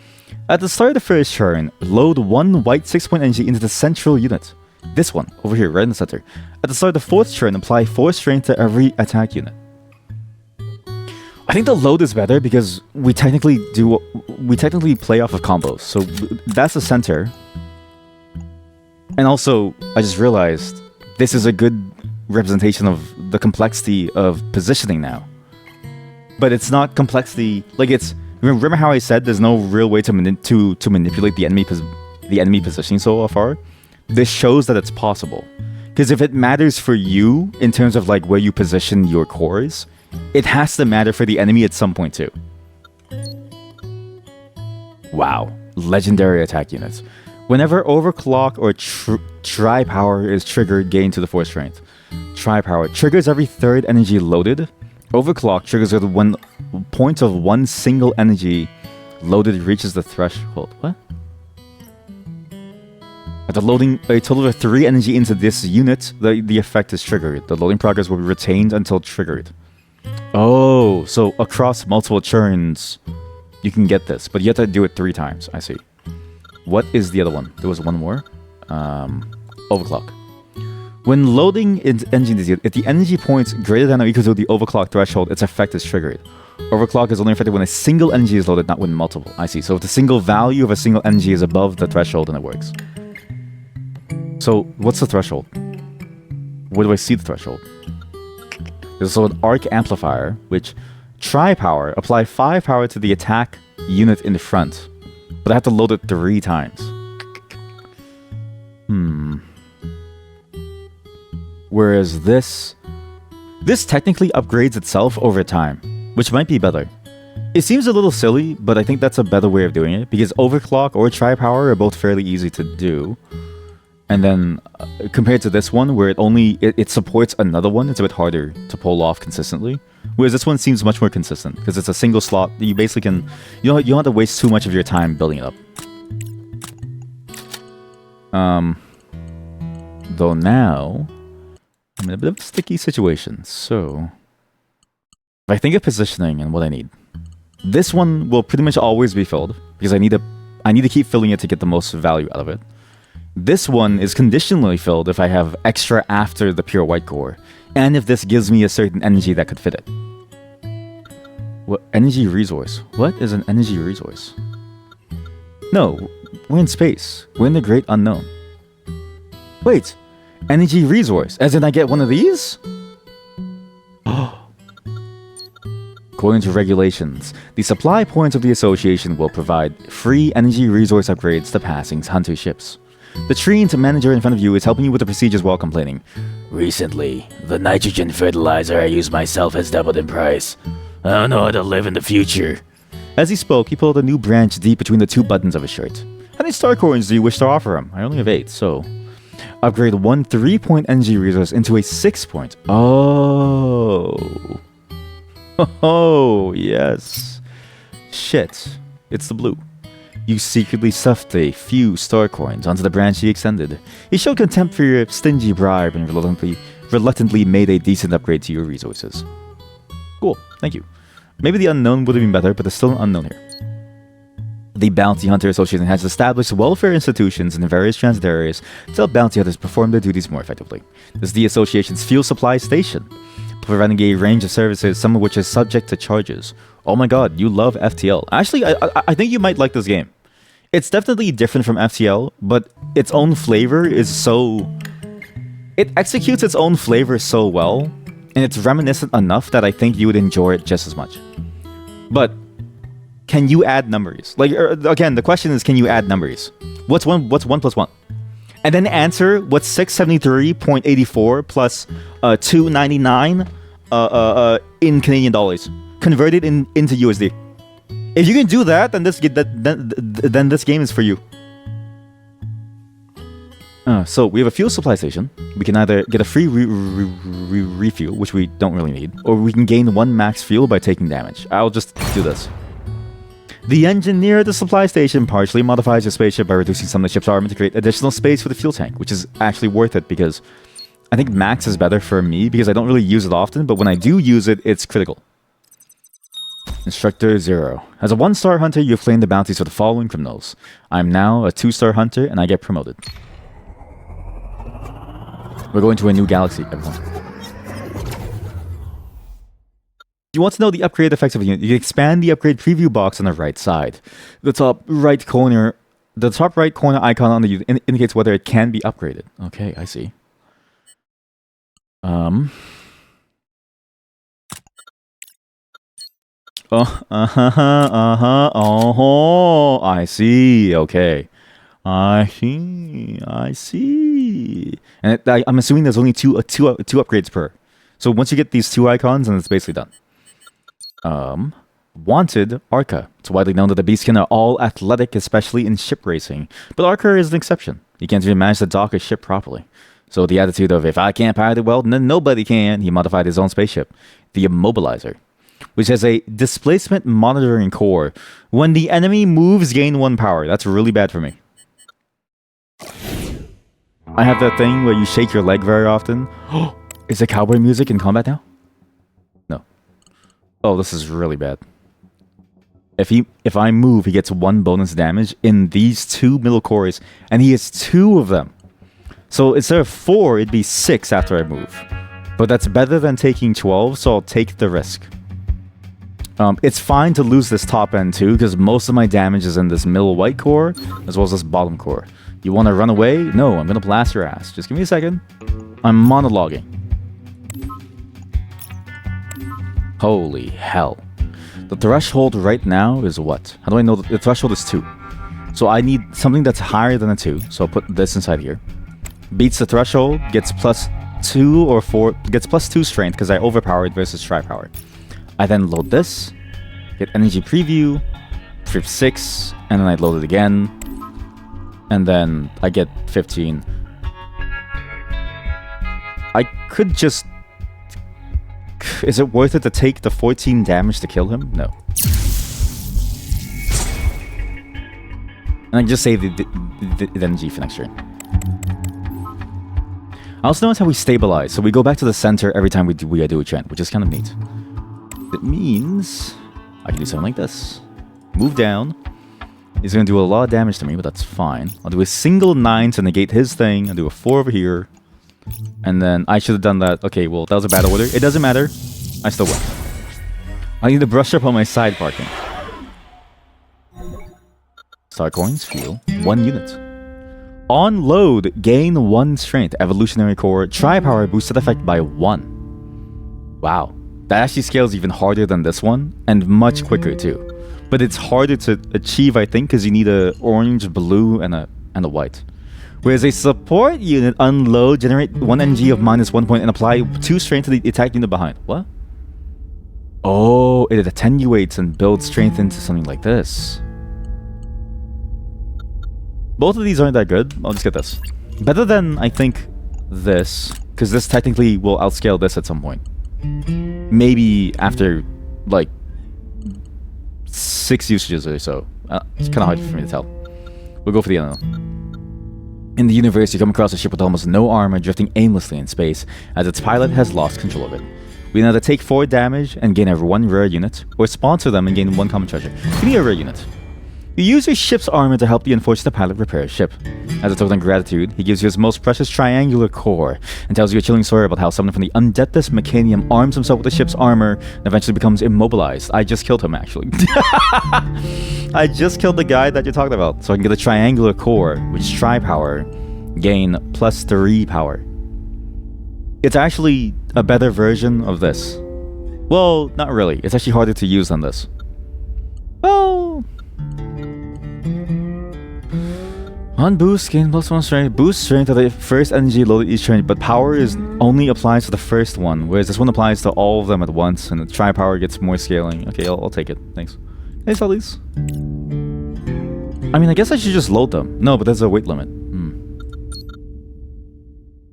At the start of the first turn, load 1 white 6-point energy into the central unit. This one, over here, right in the center. At the start of the 4th turn, apply 4 strength to every attack unit. I think the load is better because we technically play off of combos. So that's the center. And also, I just realized this is a good representation of the complexity of positioning now. But it's not complexity, like it's... Remember how I said there's no real way to manipulate the enemy positioning so far? This shows that it's possible. Because if it matters for you in terms of like where you position your cores, it has to matter for the enemy at some point too. Wow. Legendary attack units. Whenever overclock or tri-power is triggered, gain to the 4th strength. Tri-power triggers every 3rd energy loaded. Overclock triggers at 1 point of 1 single energy loaded reaches the threshold. What? After loading a total of 3 energy into this unit, the effect is triggered. The loading progress will be retained until triggered. Oh, so across multiple turns, you can get this, but you have to do it 3 times. I see. What is the other one? There was one more. Overclock. When loading engine is used, if the energy points greater than or equal to the overclock threshold, its effect is triggered. Overclock is only effective when a single energy is loaded, not when multiple. I see. So if the single value of a single energy is above the threshold, then it works. So what's the threshold? Where do I see the threshold? There's also an arc amplifier, which tri-power, apply 5 power to the attack unit in the front. But I have to load it 3 times. Whereas this technically upgrades itself over time, which might be better. It seems a little silly, but I think that's a better way of doing it, because overclock or tri-power are both fairly easy to do. And then, compared to this one, where it supports another one, it's a bit harder to pull off consistently. Whereas this one seems much more consistent, because it's a single slot. You basically can... You don't have to waste too much of your time building it up. Though now... I'm in a bit of a sticky situation, so... If I think of positioning and what I need, this one will pretty much always be filled, because I need to keep filling it to get the most value out of it. This one is conditionally filled if I have extra after the pure white core, and if this gives me a certain energy that could fit it. What energy resource? What is an energy resource? No, we're in space. We're in the great unknown. Wait, energy resource, as in I get one of these? According to regulations, the supply points of the association will provide free energy resource upgrades to passing hunter ships. The trained manager in front of you is helping you with the procedures while complaining. Recently, the nitrogen fertilizer I use myself has doubled in price. I don't know how to live in the future. As he spoke, he pulled a new branch deep between the two buttons of his shirt. How many star coins do you wish to offer him? I only have 8, so... Upgrade one 3-point energy resource into a 6-point. Oh. Oh, yes. Shit. It's the blue. You secretly stuffed a few star coins onto the branch he extended. He showed contempt for your stingy bribe and reluctantly made a decent upgrade to your resources. Cool, thank you. Maybe the unknown would have been better, but there's still an unknown here. The Bounty Hunter Association has established welfare institutions in various transit areas to help bounty hunters perform their duties more effectively. This is the association's fuel supply station, providing a range of services, some of which is subject to charges. Oh my god, you love FTL. Actually, I think you might like this game. It's definitely different from FTL, but its own flavor is so... It executes its own flavor so well, and it's reminiscent enough that I think you would enjoy it just as much. But can you add numbers? Like, again, the question is, can you add numbers? What's 1 plus 1? And then answer what's 673.84 plus 299 in Canadian dollars, converted into USD. If you can do that, then this game is for you. So we have a fuel supply station. We can either get a free refuel, which we don't really need, or we can gain 1 max fuel by taking damage. I'll just do this. The engineer at the supply station partially modifies your spaceship by reducing some of the ship's armor to create additional space for the fuel tank, which is actually worth it because I think max is better for me because I don't really use it often, but when I do use it, it's critical. Instructor 0. As a 1-star hunter, you've claimed the bounties for the following criminals. I'm now a 2-star hunter and I get promoted. We're going to a new galaxy, everyone. You want to know the upgrade effects of a unit? You can expand the upgrade preview box on the right side. The top right corner icon on the unit indicates whether it can be upgraded. Okay, I see. I see. Okay. I see. And I'm assuming there's only two upgrades per. So once you get these 2 icons, then it's basically done. Wanted Arca. It's widely known that the Beastkin are all athletic, especially in ship racing. But Arca is an exception. He can't even manage to dock a ship properly. So the attitude of, if I can't pilot it well, then nobody can, he modified his own spaceship, the Immobilizer, which has a displacement monitoring core. When the enemy moves, gain 1 power. That's really bad for me. I have that thing where you shake your leg very often. Is it cowboy music in combat now? No. Oh, this is really bad. If I move, he gets 1 bonus damage in these 2 middle cores, and he has 2 of them. So instead of 4, it'd be 6 after I move. But that's better than taking 12, so I'll take the risk. It's fine to lose this top end too, because most of my damage is in this middle white core, as well as this bottom core. You want to run away? No, I'm going to blast your ass. Just give me a second. I'm monologuing. Holy hell. The threshold right now is what? How do I know the threshold is 2? So I need something that's higher than a 2. So I'll put this inside here. Beats the threshold, gets plus 2 or 4, gets plus 2 strength because I overpowered versus tri-power. I then load this, get energy preview, for 6, and then I load it again. And then I get 15. I could just... Is it worth it to take the 14 damage to kill him? No. And I can just save the energy for next turn. I also notice how we stabilize. So we go back to the center every time we do a trend, which is kind of neat. It means I can do something like this. Move down. He's going to do a lot of damage to me, but that's fine. I'll do a single 9 to negate his thing. I'll do a 4 over here. And then I should have done that. Okay, well, that was a bad order. It doesn't matter. I still win. I need to brush up on my side parking. Star coins, fuel, 1 unit. On load, gain 1 strength. Evolutionary core, tri-power boosted effect by 1. Wow. That actually scales even harder than this one, and much quicker too. But it's harder to achieve, I think, because you need a orange, blue, and a white. Whereas a support unit unload, generate 1 energy of -1 point, and apply 2 strength to the attack unit behind. What? Oh, it attenuates and builds strength into something like this. Both of these aren't that good. I'll just get this. Better than, I think, this. Because this technically will outscale this at some point. Maybe after, like, 6 usages or so. It's kind of hard for me to tell. We'll go for the unknown. In the universe, you come across a ship with almost no armor drifting aimlessly in space, as its pilot has lost control of it. We can either take 4 damage and gain over 1 rare unit, or sponsor them and gain 1 common treasure. Give me a rare unit. You use your ship's armor to help the unfortunate pilot repair his ship. As a token of gratitude, he gives you his most precious triangular core, and tells you a chilling story about how someone from the undeadless Mechanium arms himself with the ship's armor, and eventually becomes immobilized. I just killed him, actually. I just killed the guy that you're talking about, so I can get a triangular core, which is tri-power, gain +3 power. It's actually a better version of this. Well, not really. It's actually harder to use than this. Well... On boost, gain +1 strength. Boost strength of the first energy loaded each turn, but power is only applies to the first one, whereas this one applies to all of them at once, and the tri-power gets more scaling. Okay, I'll take it. Thanks. Can I sell these? I mean, I guess I should just load them. No, but there's a weight limit.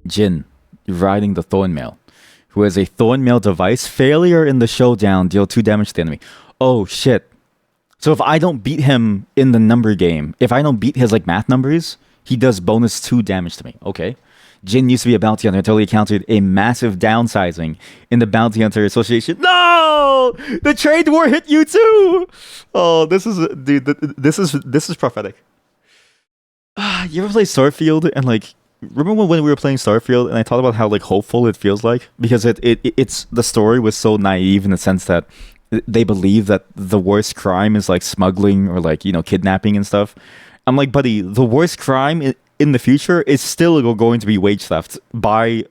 Jin, riding the Thornmail, who has a Thornmail device. Failure in the showdown, deal 2 damage to the enemy. Oh, shit. So if I don't beat him in the number game, if I don't beat his like math numbers, he does bonus 2 damage to me. Okay. Jin used to be a bounty hunter until he encountered a massive downsizing in the Bounty Hunter Association. No! The trade war hit you too! Oh, this is... Dude, this is prophetic. You ever play Starfield and like... Remember when we were playing Starfield and I talked about how like hopeful it feels like? Because it's the story was so naive in the sense that they believe that the worst crime is like smuggling or like, you know, kidnapping and stuff. I'm like, buddy, the worst crime in the future is still going to be wage theft by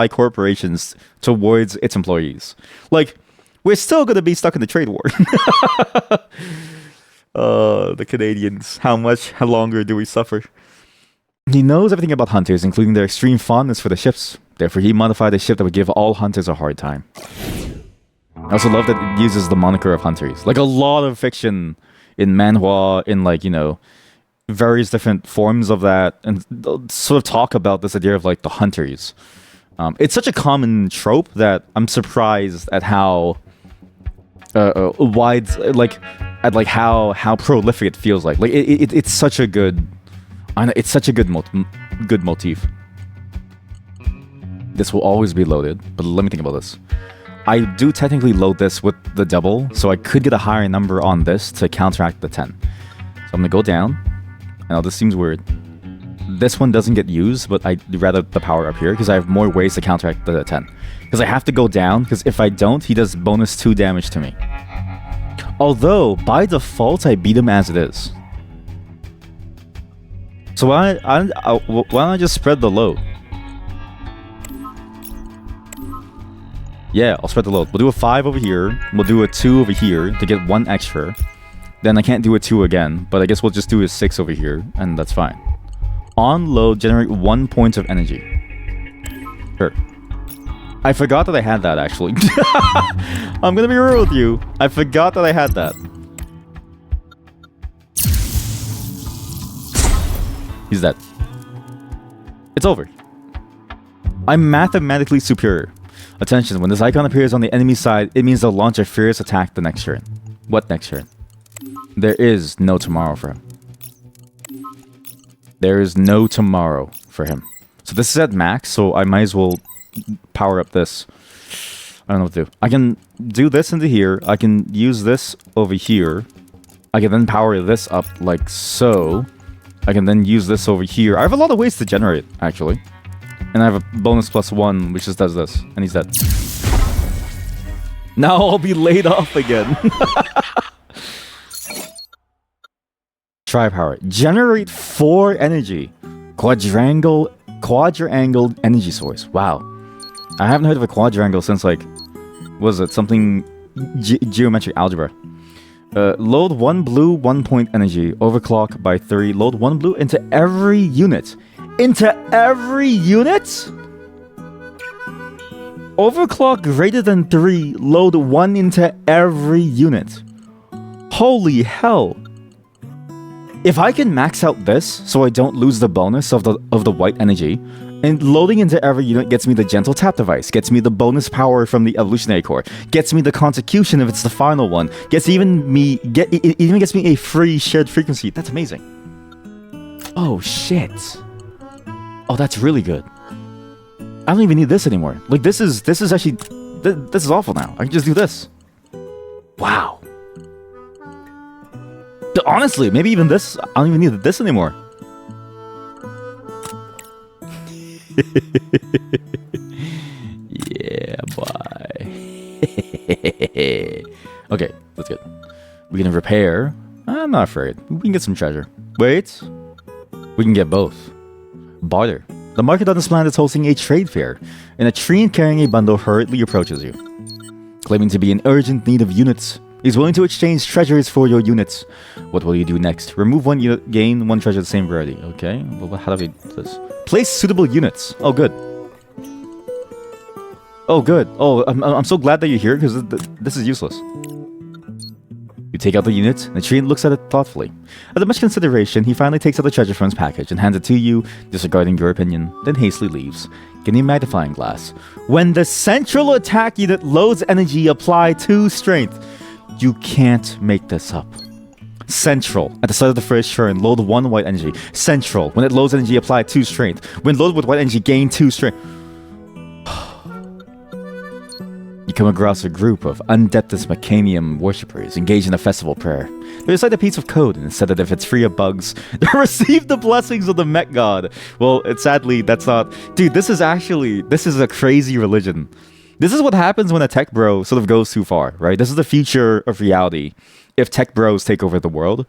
corporations towards its employees. Like, we're still going to be stuck in the trade war. The Canadians, how longer do we suffer? He knows everything about hunters, including their extreme fondness for the ships. Therefore, he modified a ship that would give all hunters a hard time. I also love that it uses the moniker of hunters. Like a lot of fiction in manhwa, in like, you know, various different forms of that, and sort of talk about this idea of like the hunters. It's such a common trope that I'm surprised at how wide, how prolific it feels like. Like it's such a good, I know, it's such a good motif. This will always be loaded, but let me think about this. I do technically load this with the double, so I could get a higher number on this to counteract the 10. So I'm gonna go down. I know this seems weird. This one doesn't get used, but I'd rather the power up here because I have more ways to counteract the 10. Because I have to go down, because if I don't, he does bonus 2 damage to me. Although, by default, I beat him as it is. So why don't I just spread the load? Yeah, I'll spread the load. We'll do a 5 over here. We'll do a 2 over here to get 1 extra. Then I can't do a 2 again, but I guess we'll just do a 6 over here, and that's fine. On load, generate 1 point of energy. Sure. I forgot that I had that, actually. I'm gonna be real with you. I forgot that I had that. He's dead. It's over. I'm mathematically superior. Attention, when this icon appears on the enemy side, it means they'll launch a furious attack the next turn. What next turn? There is no tomorrow for him. There is no tomorrow for him. So this is at max, so I might as well power up this. I don't know what to do. I can do this into here. I can use this over here. I can then power this up like so. I can then use this over here. I have a lot of ways to generate, actually. And I have a bonus +1, which just does this. And he's dead. Now I'll be laid off again. Try power. Generate 4 energy. Quadrangled energy source. Wow. I haven't heard of a quadrangle since like, what was it? Something geometric algebra. Load 1 blue, 1 point energy. Overclock by 3. Load 1 blue into every unit. into every unit? Overclock greater than 3, load 1 into every unit. Holy hell. If I can max out this so I don't lose the bonus of the white energy, and loading into every unit gets me the gentle tap device, gets me the bonus power from the evolutionary core, gets me the consecution if it's the final one, it even gets me a free shared frequency. That's amazing. Oh shit. Oh, that's really good. I don't even need this anymore. Like this is actually this is awful now. I can just do this. Wow. Honestly, maybe even this, I don't even need this anymore. Yeah, boy. Okay, that's good. We can repair. I'm not afraid. We can get some treasure. Wait. We can get both. Barter. The market on this planet is hosting a trade fair, and a tree carrying a bundle hurriedly approaches you. Claiming to be in urgent need of units, he's willing to exchange treasures for your units. What will you do next? Remove 1 unit, gain 1 treasure of the same variety. Okay, well, how do we do this? Place suitable units. Oh, good. Oh, good. Oh, I'm so glad that you're here, because this is useless. You take out the unit, and the tree looks at it thoughtfully. After much consideration, he finally takes out the treasure from his package and hands it to you, disregarding your opinion, then hastily leaves, getting a magnifying glass. When the central attack unit loads energy, apply 2 strength. You can't make this up. Central. At the start of the first turn, load 1 white energy. Central. When it loads energy, apply 2 strength. When loaded with white energy, gain 2 strength. You come across a group of Undeptus Mechanium worshippers engaged in a festival prayer. They recite a piece of code and said that if it's free of bugs, they'll receive the blessings of the Mech God. Well, sadly, that's not... Dude, this is a crazy religion. This is what happens when a tech bro sort of goes too far, right? This is the future of reality if tech bros take over the world.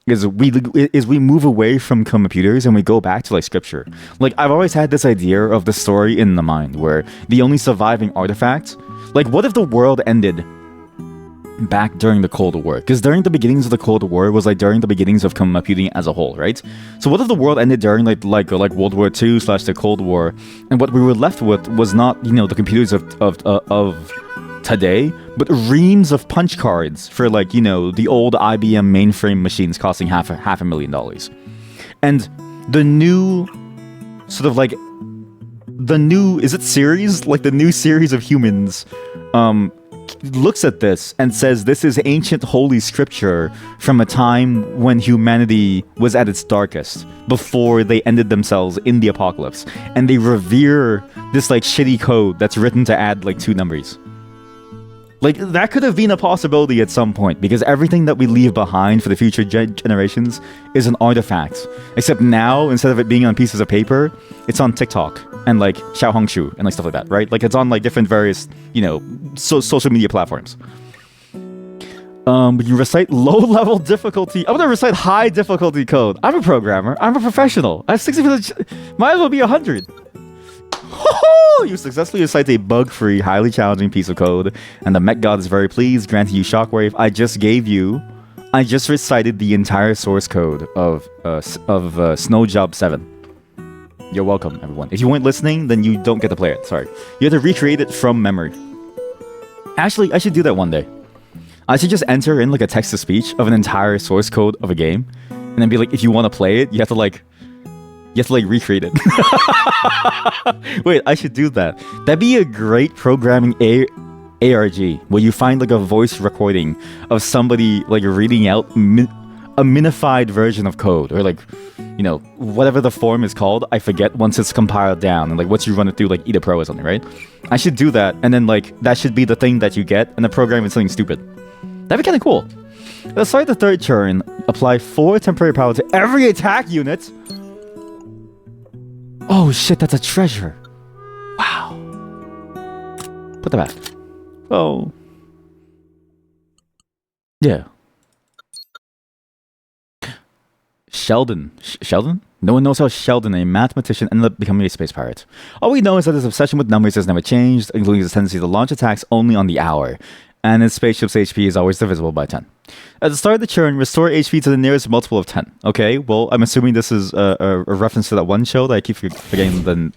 Is we move away from computers and we go back to like scripture. Like I've always had this idea of the story in the mind where the only surviving artifact, like what if the world ended back during the Cold War? Because during the beginnings of the Cold War was like during the beginnings of computing as a whole, right? So what if the world ended during like World War II / the Cold War, and what we were left with was not the computers of today, but reams of punch cards for like the old IBM mainframe machines costing half a million dollars, and the new sort of like the new series of humans looks at this and says this is ancient holy scripture from a time when humanity was at its darkest, before they ended themselves in the apocalypse, and they revere this like shitty code that's written to add like 2 numbers. Like, that could have been a possibility at some point, because everything that we leave behind for the future generations is an artifact. Except now, instead of it being on pieces of paper, it's on TikTok and like Xiaohongshu and like stuff like that, right? Like it's on like different various, social media platforms. But you recite low-level difficulty. I'm gonna recite high difficulty code. I'm a programmer. I'm a professional. I have 60%. Might as well be 100. You successfully recite a bug-free, highly challenging piece of code, and the Mech God is very pleased, granting you Shockwave. I just recited the entire source code of Snow Job 7. You're welcome, everyone. If you weren't listening, then you don't get to play it. Sorry. You have to recreate it from memory. Actually, I should do that one day. I should just enter in like a text-to-speech of an entire source code of a game, and then be like, if you want to play it, you have to recreate it. Wait, I should do that. That'd be a great programming ARG, where you find like a voice recording of somebody like reading out a minified version of code, or like, whatever the form is called. I forget once it's compiled down, and like once you run it through like Eda Pro or something, right? I should do that, and then like that should be the thing that you get, and the program is something stupid. That'd be kind of cool. At the start of the 3rd turn, apply 4 temporary power to every attack unit. Oh shit, that's a treasure. Wow. Put that back. Oh. Yeah. Sheldon? No one knows how Sheldon, a mathematician, ended up becoming a space pirate. All we know is that his obsession with numbers has never changed, including his tendency to launch attacks only on the hour. and its spaceship's HP is always divisible by 10. At the start of the turn, restore HP to the nearest multiple of 10. Okay, well, I'm assuming this is a reference to that one show that I keep forgetting the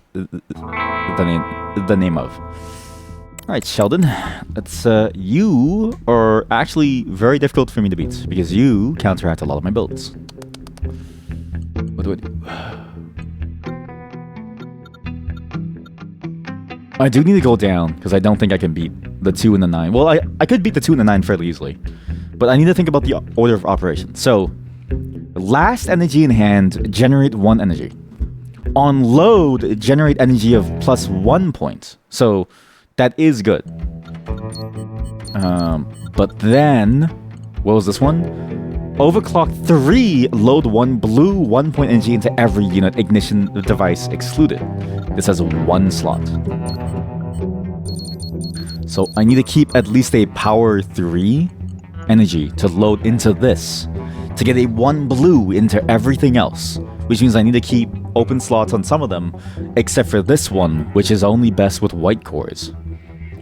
name of. Alright, Sheldon. You are actually very difficult for me to beat, because you counteract a lot of my builds. What do I do? I do need to go down, because I don't think I can beat the 2 and the 9. Well, I could beat the 2 and the 9 fairly easily. But I need to think about the order of operation. So, last energy in hand, generate 1 energy. On load, generate energy of +1 point. So, that is good. But then, what was this one? Overclock 3, load 1 blue 1 point energy into every unit, ignition device excluded. This has 1 slot. So I need to keep at least a power 3 energy to load into this to get a 1 blue into everything else, which means I need to keep open slots on some of them, except for this one, which is only best with white cores.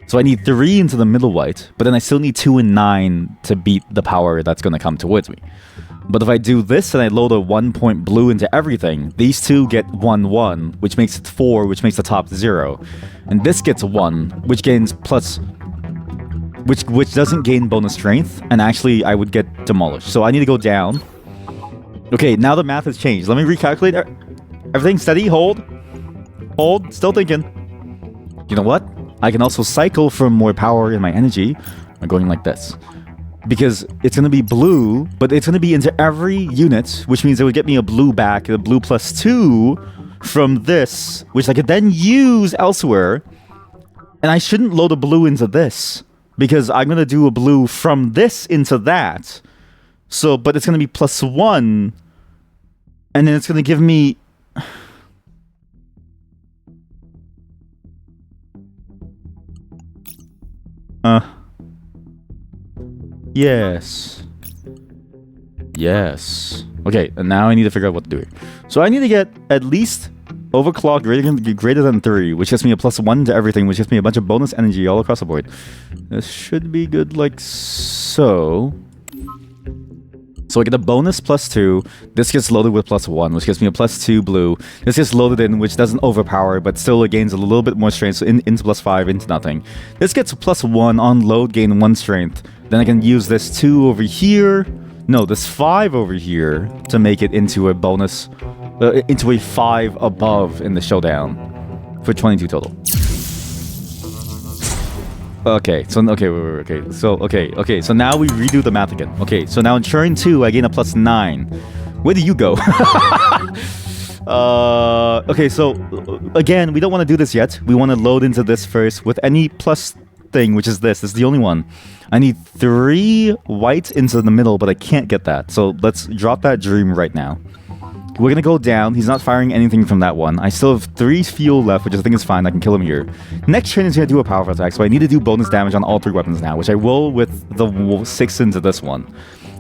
So I need 3 into the middle white, but then I still need 2 and 9 to beat the power that's going to come towards me. But if I do this and I load a 1 point blue into everything, these two get 1-1, which makes it 4, which makes the top 0. And this gets 1, which gains plus... Which doesn't gain bonus strength, and actually I would get demolished. So I need to go down. Okay, now the math has changed. Let me recalculate. Everything steady, hold. Hold, still thinking. You know what? I can also cycle for more power in my energy by going like this. Because it's going to be blue, but it's going to be into every unit, which means it would get me a blue back, a blue +2 from this, which I could then use elsewhere. And I shouldn't load a blue into this, because I'm going to do a blue from this into that. So, but it's going to be +1, and then it's going to give me... Yes. Yes. Okay, and now I need to figure out what to do here. So I need to get at least overclock greater than 3, which gets me a +1 to everything, which gets me a bunch of bonus energy all across the board. This should be good like so. So I get a bonus +2. This gets loaded with +1, which gives me a +2 blue. This gets loaded in, which doesn't overpower, but still it gains a little bit more strength, so into +5, into nothing. This gets a +1 on load, gain 1 strength. Then I can use this 2 over here. No, this 5 over here to make it into a bonus, into a 5 above in the showdown for 22 total. Okay, so so now we redo the math again. Okay, so now in turn 2, I gain a +9. Where do you go? Okay, so again, we don't want to do this yet. We want to load into this first with any plus thing, which is this. This is the only one. I need 3 white into the middle, but I can't get that. So let's drop that dream right now. We're gonna go down. He's not firing anything from that one. I still have 3 fuel left, which I think is fine. I can kill him here. Next turn is gonna do a powerful attack, so I need to do bonus damage on all 3 weapons now, which I will with the 6 into this one.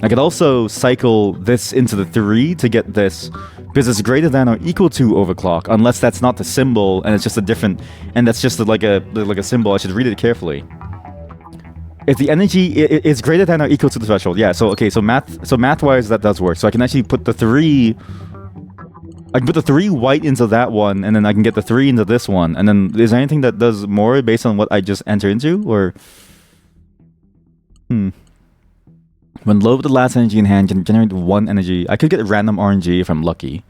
I could also cycle this into the 3 to get this, because it's greater than or equal to overclock, unless that's not the symbol and it's just a different, and that's just like a symbol. I should read it carefully. If the energy is greater than or equal to the threshold, yeah. So okay, so math-wise that does work. So I can actually put the 3. I can put the 3 white into that one, and then I can get the 3 into this one. And then is there anything that does more based on what I just enter into, or? When low with the last energy in hand, can generate 1 energy. I could get random RNG if I'm lucky,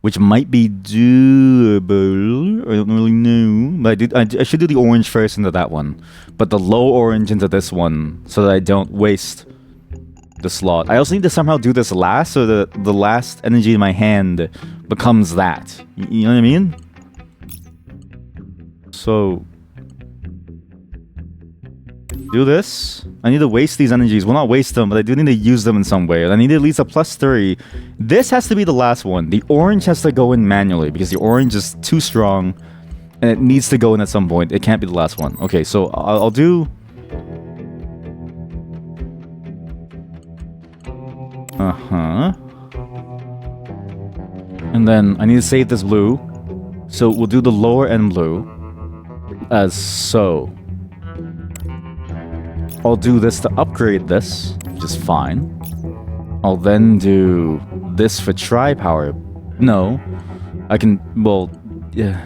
which might be doable. I don't really know, but I should do the orange first into that one, but the low orange into this one, so that I don't waste the slot. I also need to somehow do this last, so that the last energy in my hand becomes that. You know what I mean? So do this. I need to waste these energies. Well, not waste them, but I do need to use them in some way. I need at least a +3. This has to be the last one. The orange has to go in manually, because the orange is too strong, and it needs to go in at some point. It can't be the last one. Okay, so I'll do... And then I need to save this blue. So we'll do the lower end blue as so. I'll do this to upgrade this, which is fine. I'll then do this for tri-power. No. I can, well, yeah.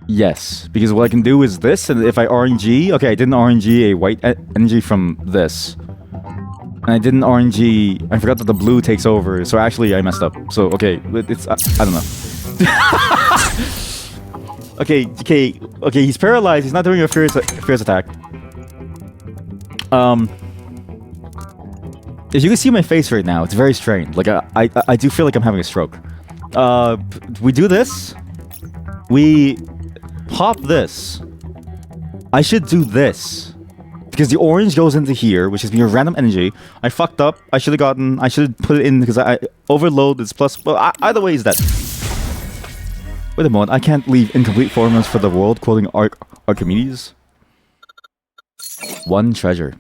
Yes, because what I can do is this, and if I RNG, okay, I didn't RNG a white energy from this. And I didn't RNG, I forgot that the blue takes over, so actually I messed up. So, okay, it's, I don't know. Okay, he's paralyzed, he's not doing a fierce attack. As you can see my face right now, it's very strained. Like, I do feel like I'm having a stroke. We do this. We pop this. I should do this. Because the orange goes into here, which is being a random energy. I fucked up. I should have put it in because I overload this plus. Well, either way is that. Wait a moment. I can't leave incomplete formulas for the world, quoting Archimedes. 1 treasure.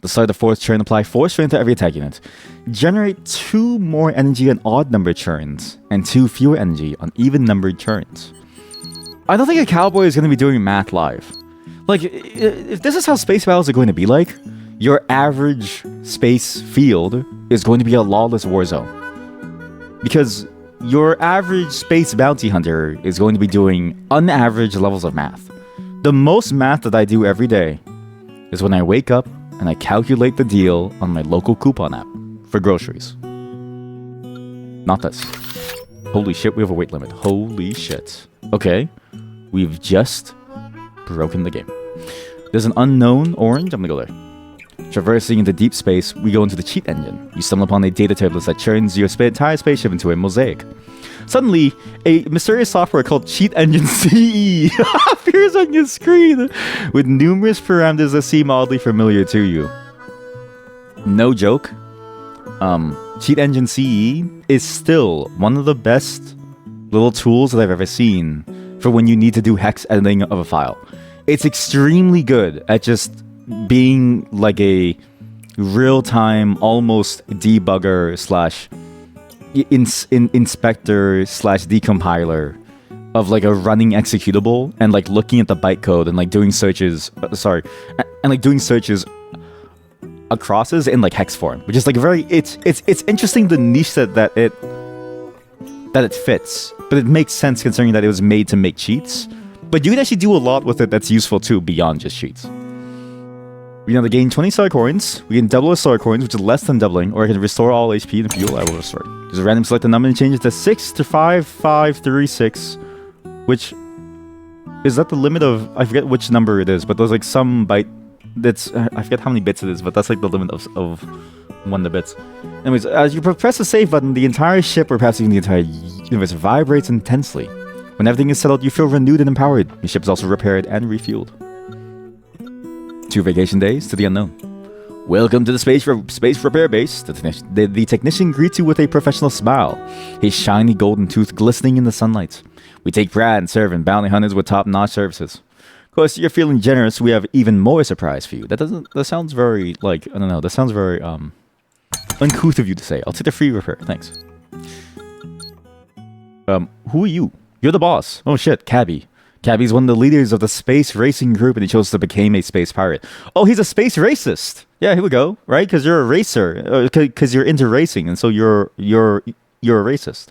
The start of the 4th turn, apply 4 strength to every attack unit. Generate 2 more energy on odd numbered turns, and 2 fewer energy on even numbered turns. I don't think a cowboy is going to be doing math live. Like, if this is how space battles are going to be like, your average space field is going to be a lawless war zone. Because your average space bounty hunter is going to be doing unaverage levels of math. The most math that I do every day is when I wake up and I calculate the deal on my local coupon app for groceries. Not this. Holy shit, we have a weight limit. Holy shit. Okay, we've just broken the game. There's an unknown orange. I'm gonna go there. Traversing into deep space, we go into the cheat engine. You stumble upon a data tablet that turns your entire spaceship into a mosaic. Suddenly, a mysterious software called Cheat Engine CE appears on your screen with numerous parameters that seem oddly familiar to you. No joke. Cheat Engine CE is still one of the best little tools that I've ever seen for when you need to do hex editing of a file. It's extremely good at just being like a real-time, almost debugger slash inspector slash decompiler of like a running executable, and like looking at the bytecode and like doing searches. And like doing searches acrosses in like hex form, which is like very. It's interesting the niche that it fits, but it makes sense considering that it was made to make cheats. But you can actually do a lot with it that's useful too beyond just cheats. We can either gain 20 star coins, we can double our star coins, which is less than doubling, or I can restore all HP and fuel. I will restore. Just random select a number and change it to 6 to 5, 5, 3, 6. Which is that the limit of, I forget which number it is, but there's like some byte that's, I forget how many bits it is, but that's like the limit of one of the bits. Anyways, as you press the save button, the entire ship, or perhaps even the entire universe, vibrates intensely. When everything is settled, you feel renewed and empowered. Your ship is also repaired and refueled. 2 vacation days to the unknown. Welcome to the space repair base. The technician greets you with a professional smile, his shiny golden tooth glistening in the sunlight. We take pride in serving bounty hunters with top-notch services. Of course, you're feeling generous. We have even more surprise for you. That sounds very, like, I don't know. That sounds very uncouth of you to say. I'll take the free repair. Thanks. Who are you? You're the boss. Oh shit, Cabby. Cabby's one of the leaders of the space racing group, and he chose to become a space pirate. Oh, he's a space racist. Yeah, here we go. Right, because you're a racer, because you're into racing, and so you're a racist.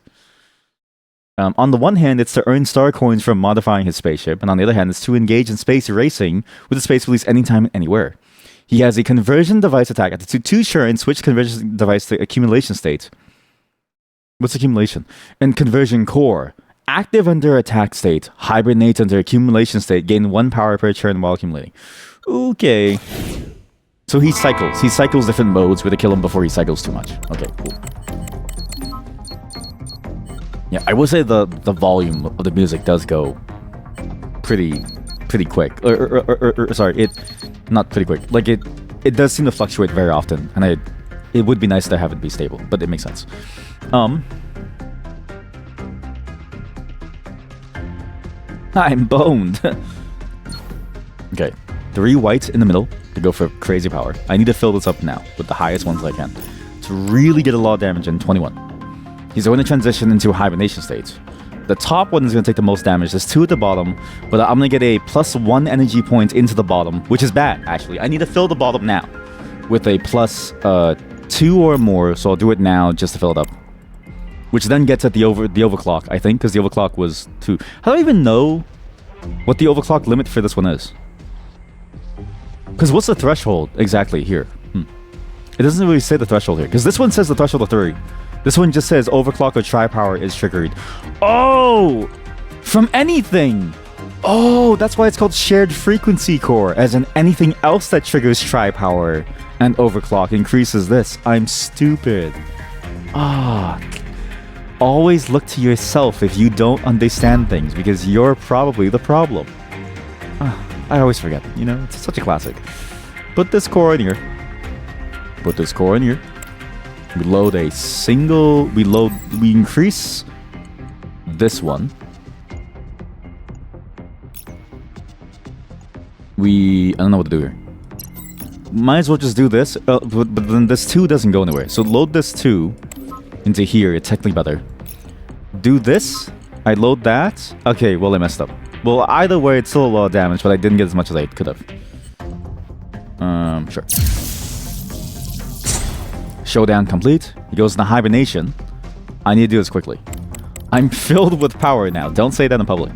On the one hand, it's to earn star coins from modifying his spaceship, and on the other hand, it's to engage in space racing with the space police anytime and anywhere. He has a conversion device attack at the 2 turn, switch conversion device to accumulation state. What's accumulation? And conversion core. Active under attack state, hibernates under accumulation state, gain 1 power per turn while accumulating. Okay. So he cycles. He cycles different modes where to kill him before he cycles too much. Okay, cool. Yeah, I will say the volume of the music does go pretty quick. Sorry, not pretty quick. Like it does seem to fluctuate very often, and it would be nice to have it be stable, but it makes sense. I'm boned. Okay, 3 whites in the middle to go for crazy power. I need to fill this up now with the highest ones I can to really get a lot of damage in 21. He's going to transition into hibernation state. The top one is going to take the most damage. There's 2 at the bottom, but I'm going to get a +1 energy point into the bottom, which is bad, actually. I need to fill the bottom now with a +2 or more, so I'll do it now just to fill it up. Which then gets at the overclock, I think, because the overclock was 2. How do I even know what the overclock limit for this one is? Because what's the threshold exactly here? It doesn't really say the threshold here, because this one says the threshold of 3. This one just says overclock or tri-power is triggered. Oh! From anything! Oh, that's why it's called shared frequency core, as in anything else that triggers tri-power and overclock increases this. I'm stupid. Ah. Always look to yourself if you don't understand things, because you're probably the problem. I always forget, you know, it's such a classic. Put this core in here. Put this core in here. We load a single, we increase this one. I don't know what to do here. Might as well just do this, but then this 2 doesn't go anywhere. So load this 2 into here, it's technically better. Do this, I load that. Okay, well I messed up. Well, either way, it's still a lot of damage, but I didn't get as much as I could have. Sure. Showdown complete. He goes into hibernation. I need to do this quickly. I'm filled with power now. Don't say that in public.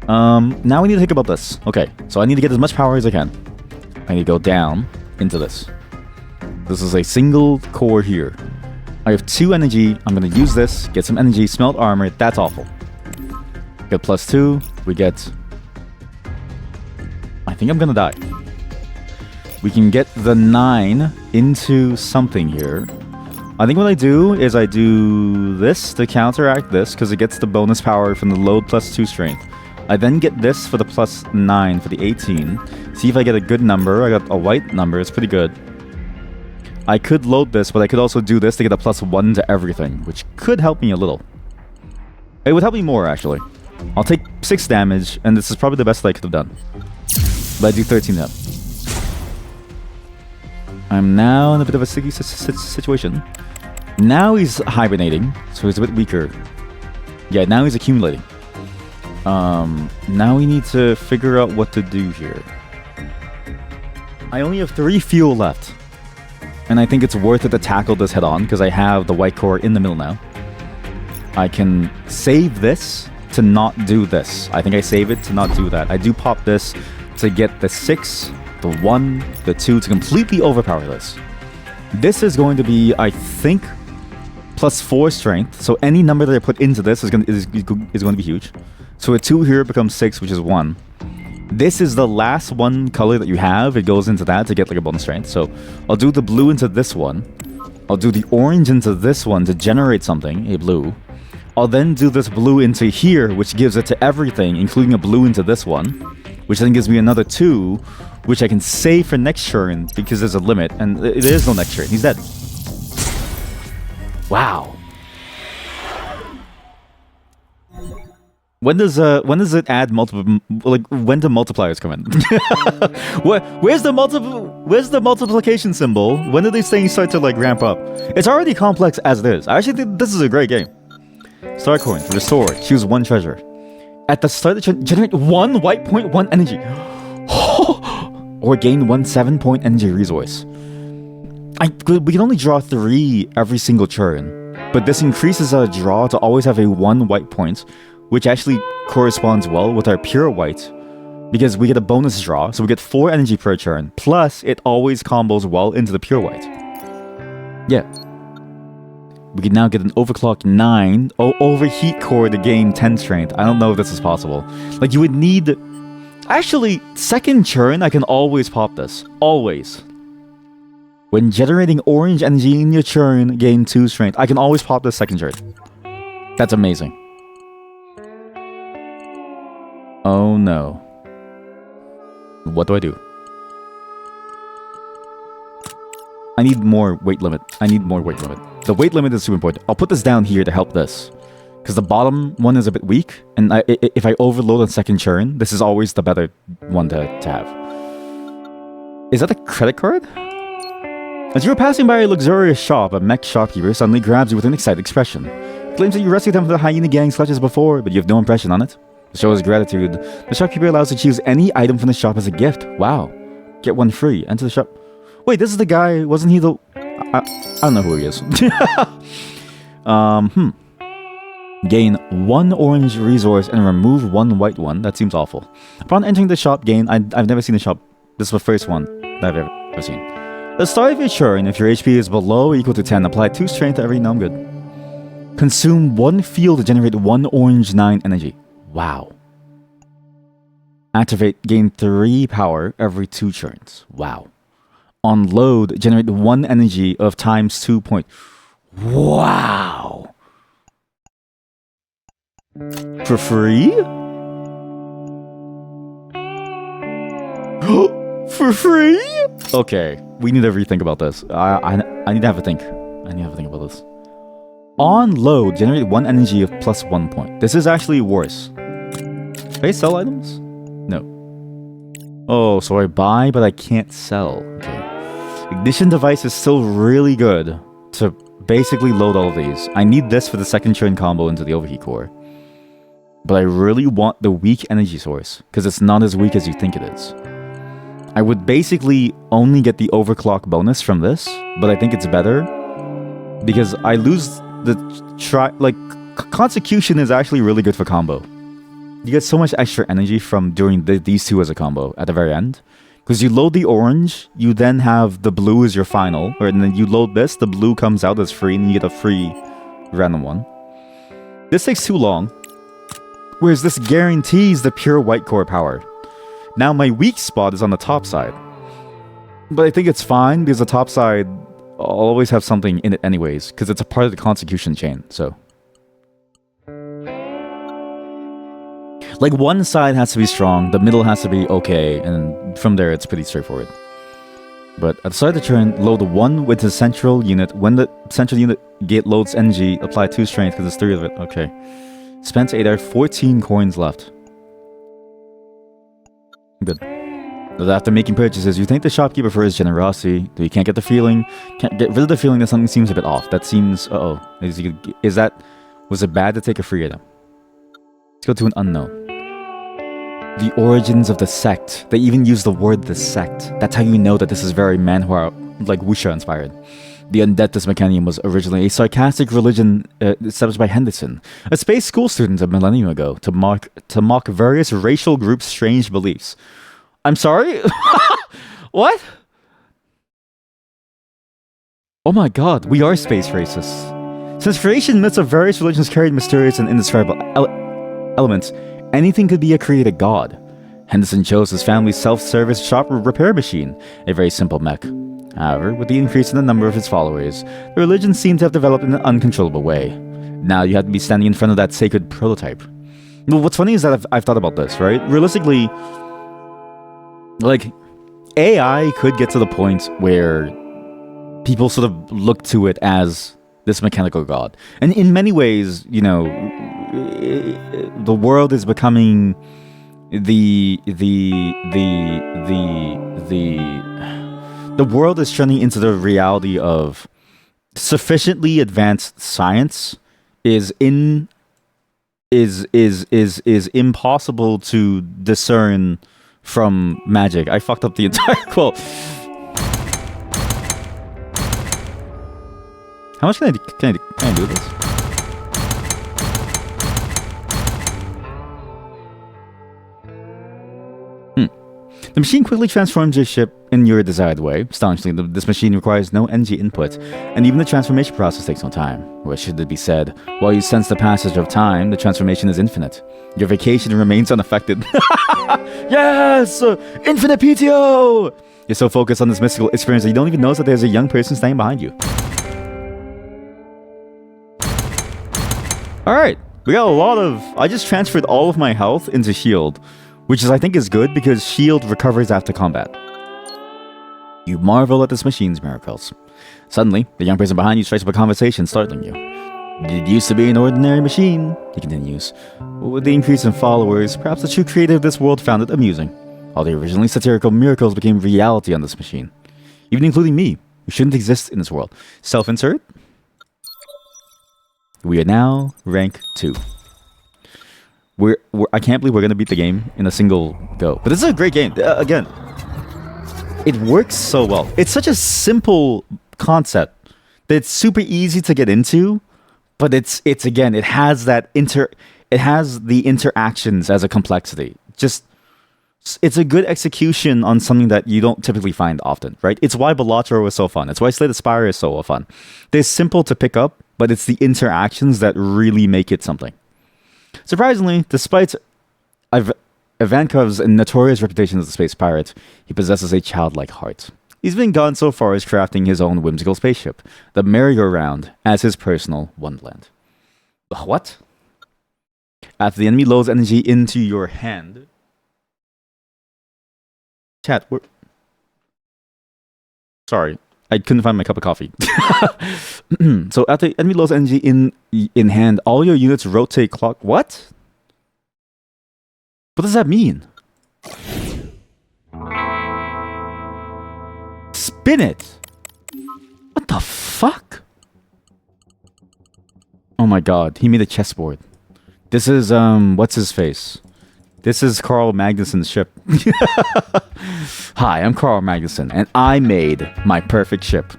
Now we need to think about this. Okay, so I need to get as much power as I can. I need to go down into this. This is a single core here. I have 2 energy. I'm going to use this. Get some energy. Smelt armor. That's awful. Get +2. We get... I think I'm going to die. We can get the 9 into something here. I think what I do is I do this to counteract this, because it gets the bonus power from the load +2 strength. I then get this for the +9 for the 18. See if I get a good number. I got a white number. It's pretty good. I could load this, but I could also do this to get a +1 to everything, which could help me a little. It would help me more, actually. I'll take 6 damage, and this is probably the best that I could have done. But I do 13 now. I'm now in a bit of a sticky situation. Now he's hibernating, so he's a bit weaker. Yeah, now he's accumulating. Now we need to figure out what to do here. I only have 3 fuel left. And I think it's worth it to tackle this head on, because I have the white core in the middle now. I can save this to not do this. I think I save it to not do that. I do pop this to get the 6, the 1, the 2 to completely overpower this. This is going to be, I think, +4 strength. So any number that I put into this is going to be huge. So a 2 here becomes 6, which is 1. This is the last one color that you have. It goes into that to get like a bonus strength. So I'll do the blue into this one. I'll do the orange into this one to generate something, a blue. I'll then do this blue into here, which gives it to everything, including a blue into this one, which then gives me another 2, which I can save for next turn because there's a limit, and there is no next turn. He's dead. Wow. When does it add multiple, like, when do multipliers come in? Where's the multiplication symbol? When do these things start to like ramp up? It's already complex as it is. I actually think this is a great game. Star coins, restore, choose 1 treasure. At the start of the turn, generate 1 white point, 1 energy. Or gain 1 7-point energy resource. We can only draw 3 every single turn, but this increases our draw to always have a 1 white point, which actually corresponds well with our pure white, because we get a bonus draw, so we get 4 energy per turn, plus it always combos well into the pure white. Yeah. We can now get an overclock 9, overheat core to gain 10 strength. I don't know if this is possible. Like, you would need... Actually, second turn, I can always pop this. Always. When generating orange energy in your turn, gain 2 strength. I can always pop this second turn. That's amazing. Oh no. What do I do? I need more weight limit. The weight limit is super important. I'll put this down here to help this, because the bottom one is a bit weak, and if I overload on second turn, this is always the better one to have. Is that a credit card? As you were passing by a luxurious shop, a mech shopkeeper suddenly grabs you with an excited expression. Claims that you rescued him from the hyena gang such as before, but you have no impression on it. To show his gratitude, the shopkeeper allows you to choose any item from the shop as a gift. Wow. Get one free. Enter the shop. Wait, this is the guy. Wasn't he the... I don't know who he is. Gain 1 orange resource and remove 1 white one. That seems awful. Upon entering the shop, gain... I've never seen the shop. This is the first one that I've ever seen. At the start of your turn, if your HP is below or equal to 10, apply 2 strength to every... No, I'm good. Consume 1 fuel to generate 1 orange 9 energy. Wow. Activate, gain 3 power every 2 turns. Wow. On load, generate 1 energy of times 2 point. Wow. For free? For free? Okay, we need to rethink about this. I need to have a think. I need to have a think about this. On load, generate 1 energy of plus 1 point. This is actually worse. Can I sell items? No. Oh, so I buy, but I can't sell. Okay. Ignition device is still really good to basically load all of these. I need this for the second turn combo into the overheat core. But I really want the weak energy source, because it's not as weak as you think it is. I would basically only get the overclock bonus from this, but I think it's better because I lose the Consecution is actually really good for combo. You get so much extra energy from doing these two as a combo at the very end. Because you load the orange, you then have the blue as your final, and then you load this, the blue comes out as free, and you get a free random one. This takes too long, whereas this guarantees the pure white core power. Now my weak spot is on the top side. But I think it's fine, because the top side I'll always have something in it anyways, because it's a part of the consecution chain, so. Like, one side has to be strong, the middle has to be okay, and from there it's pretty straightforward. But at the start of the turn, load 1 with the central unit. When the central unit gate loads energy, apply 2 strength, because there's 3 of it. Okay. Spent 8 are 14 coins left. Good. But after making purchases, you thank the shopkeeper for his generosity. You can't get the feeling, can't get rid of the feeling that something seems a bit off. That seems, was it bad to take a free item? Let's go to an unknown. The origins of the sect. They even use the word the sect. That's how you know that this is very manhwa, like wuxia inspired. The undeadness mechanium was originally a sarcastic religion established by Henderson, a space school student a millennium ago, to mock various racial groups' strange beliefs. I'm sorry? What? Oh my god, we are space racists. Since creation myths of various religions carried mysterious and indescribable elements, anything could be a created god. Henderson chose his family's self-service shop repair machine, a very simple mech. However, with the increase in the number of his followers, the religion seemed to have developed in an uncontrollable way. Now you have to be standing in front of that sacred prototype. Well, what's funny is that I've thought about this, right? Realistically, like, AI could get to the point where people sort of look to it as this mechanical god. And in many ways, you know, the world is becoming the world is turning into the reality of sufficiently advanced science is impossible to discern from magic. I fucked up the entire quote. How much can I do this? The machine quickly transforms your ship in your desired way. Astonishingly, this machine requires no energy input, and even the transformation process takes no time. Or should it be said, while you sense the passage of time, the transformation is infinite. Your vacation remains unaffected. Yes! Infinite PTO! You're so focused on this mystical experience that you don't even notice that there's a young person standing behind you. Alright, we got a lot of... I just transferred all of my health into shield, which is, I think, is good because shield recovers after combat. You marvel at this machine's miracles. Suddenly, the young person behind you strikes up a conversation, startling you. It used to be an ordinary machine, he continues. With the increase in followers, perhaps the true creator of this world found it amusing. All the originally satirical miracles became reality on this machine. Even including me, who shouldn't exist in this world. Self-insert? We are now rank 2. I can't believe we're gonna beat the game in a single go. But this is a great game. Again, it works so well. It's such a simple concept that it's super easy to get into, but it's again, it has the interactions as a complexity. Just it's a good execution on something that you don't typically find often, right? It's why Balatro was so fun. It's why Slay the Spire is so fun. They're simple to pick up, but it's the interactions that really make it something. Surprisingly, despite Ivankov's notorious reputation as a space pirate, he possesses a childlike heart. He's been gone so far as crafting his own whimsical spaceship, the merry-go-round, as his personal wonderland. What? After the enemy loads energy into your hand... Chat, sorry, I couldn't find my cup of coffee. So after the enemy loads energy in hand, all your units rotate clock... What? What does that mean? Spin it! What the fuck? Oh my god, he made a chessboard. This is, what's his face? This is Carl Magnuson's ship. Hi, I'm Carl Magnuson, and I made my perfect ship.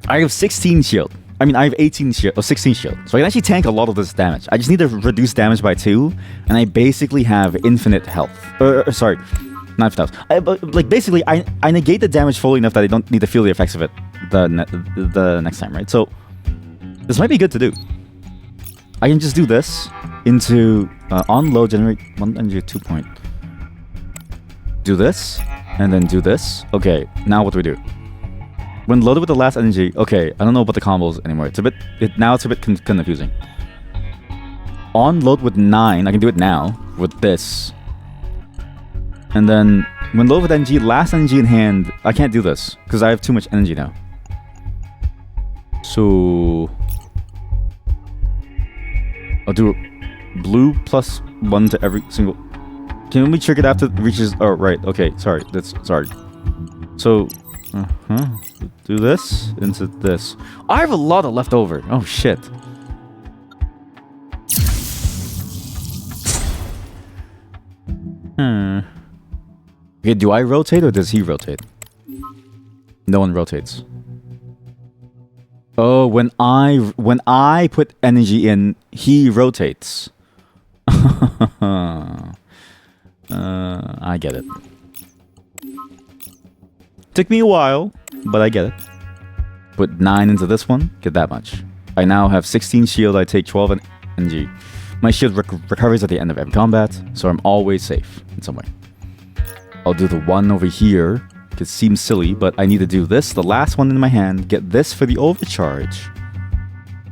I have 16 shield. I have 18 shield, or 16 shield. So I can actually tank a lot of this damage. I just need to reduce damage by 2, and I basically have infinite health. Sorry, not infinite health. Like, basically, I negate the damage fully enough that I don't need to feel the effects of it the next time, right? So, this might be good to do. I can just do this into on load, generate 1 energy 2 point. Do this, and then do this. Okay, now what do we do? When loaded with the last energy, okay, I don't know about the combos anymore. It's a bit confusing. On load with 9, I can do it now with this. And then when loaded with energy, last energy in hand, I can't do this because I have too much energy now. So I'll do blue plus 1 to every single... Can we trigger it after it reaches... Oh, right. Okay, sorry. Sorry. So, do this into this. I have a lot of leftover. Oh, shit. Okay, do I rotate or does he rotate? No one rotates. Oh, when I put energy in, he rotates. I get it. Took me a while, but I get it. Put 9 into this one, get that much. I now have 16 shield, I take 12 energy. My shield recovers at the end of every combat, so I'm always safe in some way. I'll do the 1 over here. It seems silly, but I need to do this, the last one in my hand, get this for the overcharge,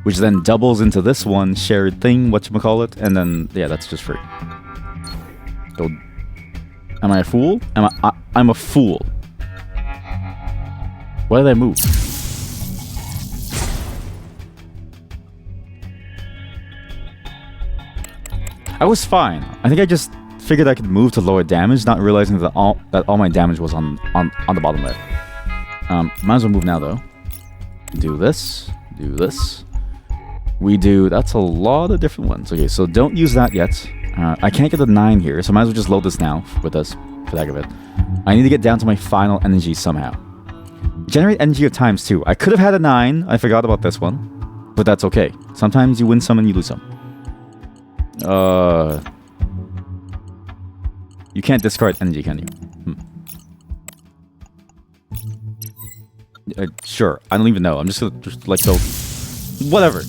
which then doubles into this one, shared thing, whatchamacallit, and then, yeah, that's just free. So, am I a fool? I'm a fool. Why did I move? I was fine. I think I just figured I could move to lower damage, not realizing that all my damage was on the bottom there. Might as well move now though. Do this. Do this. We do... That's a lot of different ones. Okay, so don't use that yet. I can't get the 9 here, so I might as well just load this now with us, for the heck of it. I need to get down to my final energy somehow. Generate energy of times 2. I could have had a 9. I forgot about this one. But that's okay. Sometimes you win some and you lose some. You can't discard energy, can you? Sure. I don't even know. I'm just gonna like go... Whatever.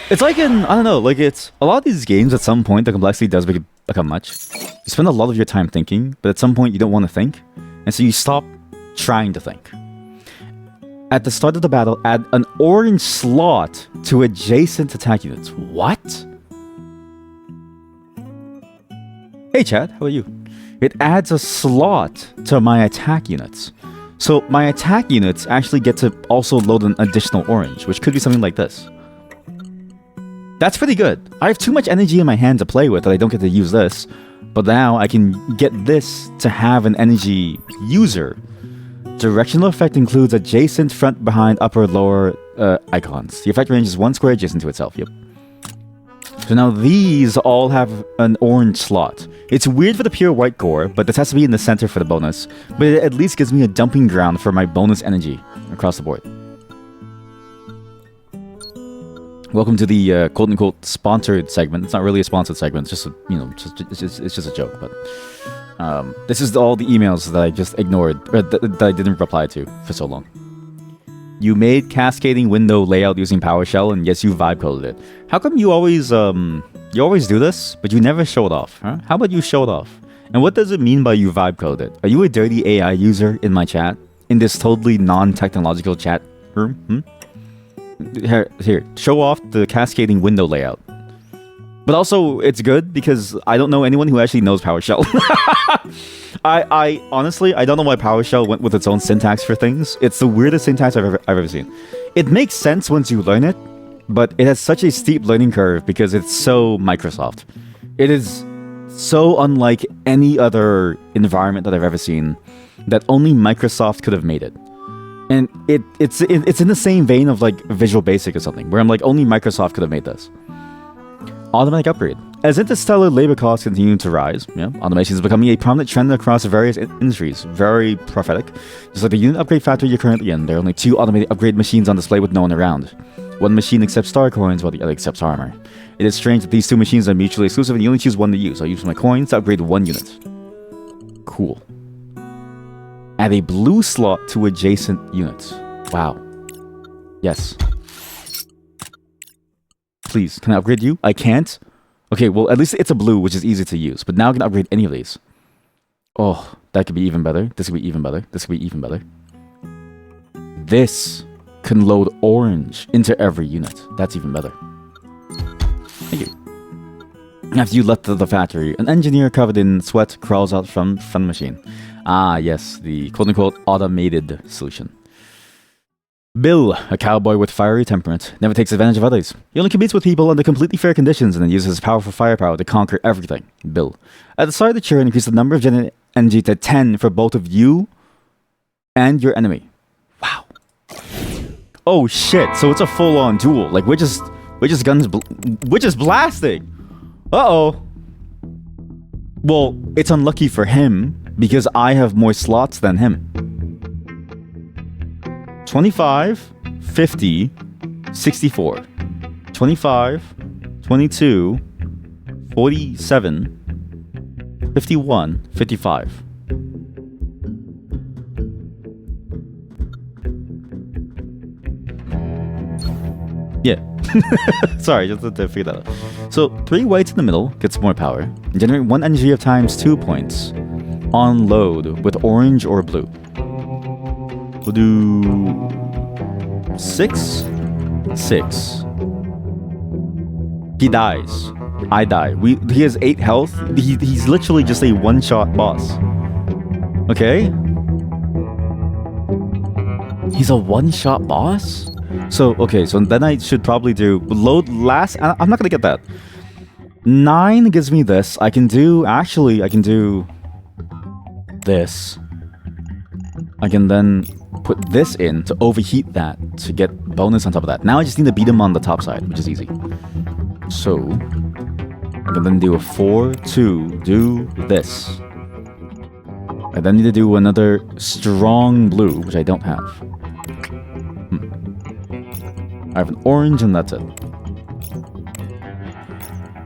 It's like in... I don't know. Like it's... A lot of these games, at some point, the complexity does become much. You spend a lot of your time thinking, but at some point, you don't want to think. And so you stop trying to think. At the start of the battle, add an orange slot to adjacent attack units. What? Hey chat, how are you? It adds a slot to my attack units. So my attack units actually get to also load an additional orange, which could be something like this. That's pretty good. I have too much energy in my hand to play with that I don't get to use this. But now I can get this to have an energy user Directional effect includes adjacent, front, behind, upper, lower icons. The effect range is 1 square adjacent to itself. Yep. So now these all have an orange slot. It's weird for the pure white core, but this has to be in the center for the bonus. But it at least gives me a dumping ground for my bonus energy across the board. Welcome to the quote-unquote sponsored segment. It's not really a sponsored segment. It's just a, it's just a joke. But this is all the emails that I just ignored, or that I didn't reply to for so long. You made cascading window layout using PowerShell, and yes, you vibe coded it. How come you always do this, but you never show it off? Huh? How about you show it off? And what does it mean by you vibe coded it? Are you a dirty AI user in my chat? In this totally non-technological chat room? Here, show off the cascading window layout. But also, it's good because I don't know anyone who actually knows PowerShell. I honestly, I don't know why PowerShell went with its own syntax for things. It's the weirdest syntax I've ever seen. It makes sense once you learn it, but it has such a steep learning curve because it's so Microsoft. It is so unlike any other environment that I've ever seen that only Microsoft could have made it. And it's in the same vein of like Visual Basic or something, where I'm like, only Microsoft could have made this. Automatic upgrade. As interstellar labor costs continue to rise, automation is becoming a prominent trend across various industries. Very prophetic. Just like the unit upgrade factory you're currently in, there are only 2 automated upgrade machines on display with no one around. One machine accepts star coins while the other accepts armor. It is strange that these 2 machines are mutually exclusive and you only choose one to use. I'll use my coins to upgrade 1 unit. Cool. Add a blue slot to adjacent units. Wow. Yes. Please, can I upgrade you? I can't? Okay, well, at least it's a blue, which is easy to use. But now I can upgrade any of these. Oh, that could be even better. This could be even better. This could be even better. This can load orange into every unit. That's even better. Thank you. After you left the factory, an engineer covered in sweat crawls out from the machine. Ah, yes, the quote-unquote automated solution. Bill, a cowboy with fiery temperament, never takes advantage of others. He only competes with people under completely fair conditions and then uses his powerful firepower to conquer everything. Bill. At the start of the churn, increase the number of gen energy to 10 for both of you and your enemy. Wow. Oh shit, so it's a full-on duel. Like, we're just blasting. Uh-oh. Well, it's unlucky for him because I have more slots than him. 25, 50, 64. 25, 22, 47, 51, 55. Yeah. Sorry, just to figure that out. So, 3 whites in the middle gets more power. Generate 1 energy of times 2 points. On load with orange or blue. We'll do 6. 6. He dies. I die. He has 8 health. He's literally just a one-shot boss. Okay? He's a one-shot boss? So, okay, so then I should probably do load last. I'm not gonna get that. 9 gives me this. I can do this. I can then put this in to overheat that to get bonus on top of that. Now I just need to beat him on the top side, which is easy. So, I can then do a 4, 2, do this. I then need to do another strong blue, which I don't have. I have an orange and that's it.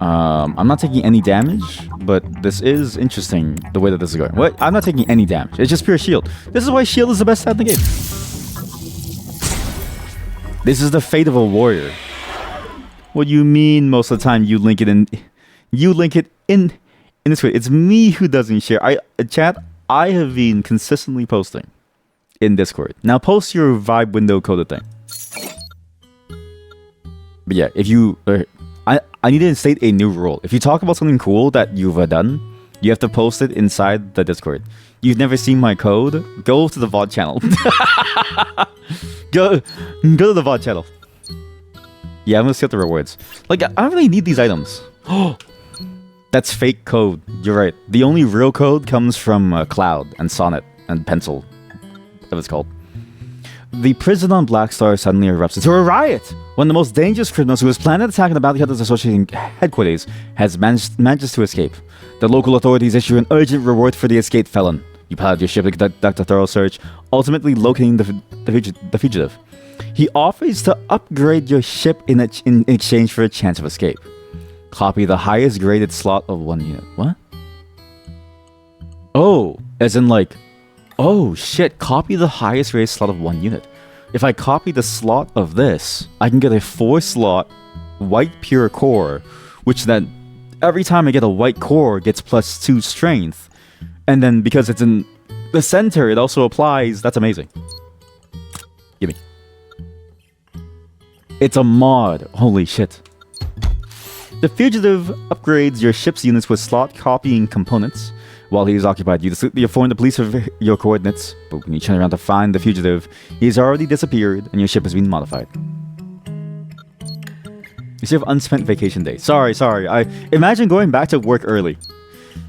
I'm not taking any damage, but this is interesting the way that this is going. What? I'm not taking any damage. It's just pure shield. This is why shield is the best stat in the game. This is the fate of a warrior. What do you mean most of the time you link it in? You link it in this way. It's me who doesn't share. Chat, I have been consistently posting in Discord. Now post your vibe window coded thing. But yeah, if you... I need to state a new rule. If you talk about something cool that you've done, you have to post it inside the Discord. You've never seen my code? Go to the VOD channel. Go to the VOD channel. Yeah, I'm gonna skip the rewards. Like, I don't really need these items. Oh, that's fake code. You're right. The only real code comes from Cloud and Sonnet and Pencil. if it's called. The prison on Blackstar suddenly erupts into a riot when the most dangerous criminals who has planned an attack on the Bounty Hunters Association headquarters has manages to escape. The local authorities issue an urgent reward for the escaped felon. You pilot your ship to conduct a thorough search, ultimately locating the fugitive. He offers to upgrade your ship in exchange for a chance of escape. Copy the highest graded slot of 1 unit. What? Oh, as in like... Oh shit, copy the highest rated slot of 1 unit. If I copy the slot of this, I can get a 4-slot white pure core, which then every time I get a white core gets +2 strength. And then because it's in the center, it also applies. That's amazing. Gimme. It's a mod. Holy shit. The fugitive upgrades your ship's units with slot copying components. While he is occupied, you inform the police of your coordinates, but when you turn around to find the fugitive, he has already disappeared and your ship has been modified. You still have unspent vacation days. Sorry. I imagine going back to work early.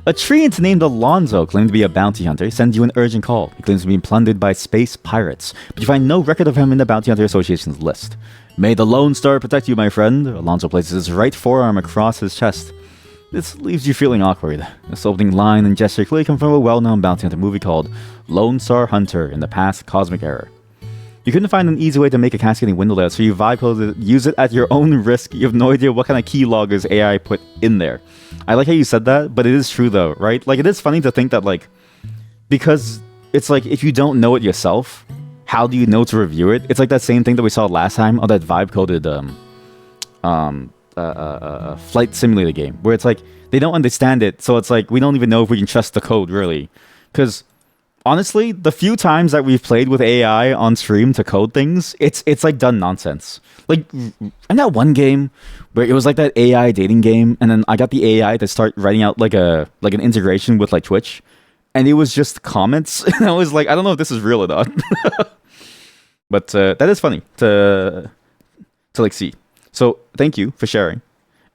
A treant named Alonzo, claimed to be a bounty hunter, sends you an urgent call. He claims to be plundered by space pirates, but you find no record of him in the Bounty Hunter Association's list. May the Lonestar protect you, my friend. Alonzo places his right forearm across his chest. This leaves you feeling awkward. This opening line and gesture clearly come from a well-known bounty hunter movie called Lonestar Hunter in the past cosmic era. You couldn't find an easy way to make a cascading window layout, so you vibe coded it, use it at your own risk. You have no idea what kind of keyloggers AI put in there. I like how you said that, but it is true though, right? Like, it is funny to think that, like, because it's like, if you don't know it yourself, how do you know to review it? It's like that same thing that we saw last time on that vibe coded flight simulator game, where it's like they don't understand it, so it's like we don't even know if we can trust the code really. Because honestly, the few times that we've played with AI on stream to code things, it's like done nonsense. Like, in that one game where it was like that AI dating game, and then I got the AI to start writing out like an integration with like Twitch, and it was just comments, and I was like, I don't know if this is real or not. But that is funny to like see. So thank you for sharing.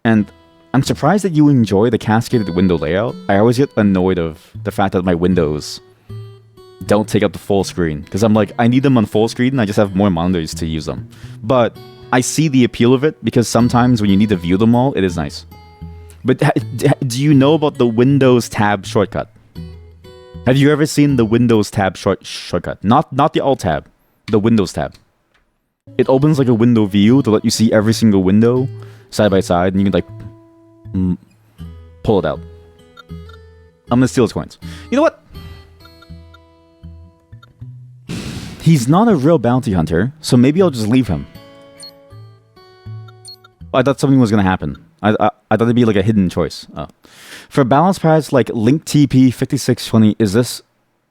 And I'm surprised that you enjoy the cascaded window layout. I always get annoyed of the fact that my windows don't take up the full screen, because I'm like, I need them on full screen and I just have more monitors to use them. But I see the appeal of it, because sometimes when you need to view them all, it is nice. But do you know about the Windows tab shortcut? Have you ever seen the Windows tab shortcut? Not the Alt tab, the Windows tab. It opens like a window view to let you see every single window side by side, and you can like pull it out. I'm gonna steal his coins. You know what? He's not a real bounty hunter, so maybe I'll just leave him. I thought something was gonna happen. I thought it'd be like a hidden choice. Oh. For balance pads like Link TP 5620,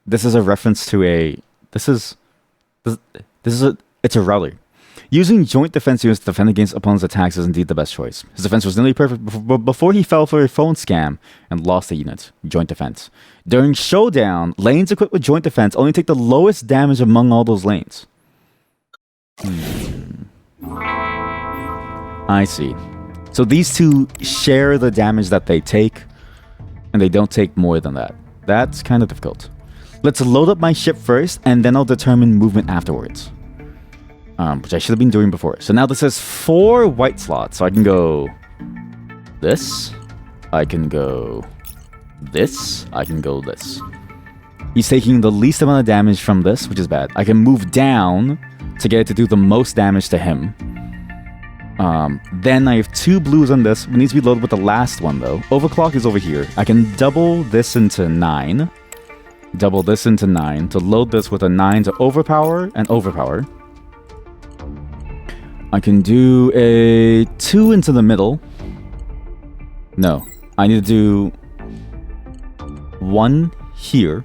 this is a reference to a it's a router. Using joint defense units to defend against opponents' attacks is indeed the best choice. His defense was nearly perfect before he fell for a phone scam and lost a unit. Joint defense. During showdown, lanes equipped with joint defense only take the lowest damage among all those lanes. I see. So these two share the damage that they take, and they don't take more than that. That's kind of difficult. Let's load up my ship first, and then I'll determine movement afterwards. Which I should have been doing before. So now this has 4 white slots. So I can go this. I can go this. I can go this. He's taking the least amount of damage from this, which is bad. I can move down to get it to do the most damage to him. Then I have 2 blues on this. It needs to be loaded with the last one, though. Overclock is over here. I can double this into 9. Double this into 9 to load this with a 9 to overpower and overpower. I can do a 2 into the middle. No, I need to do 1 here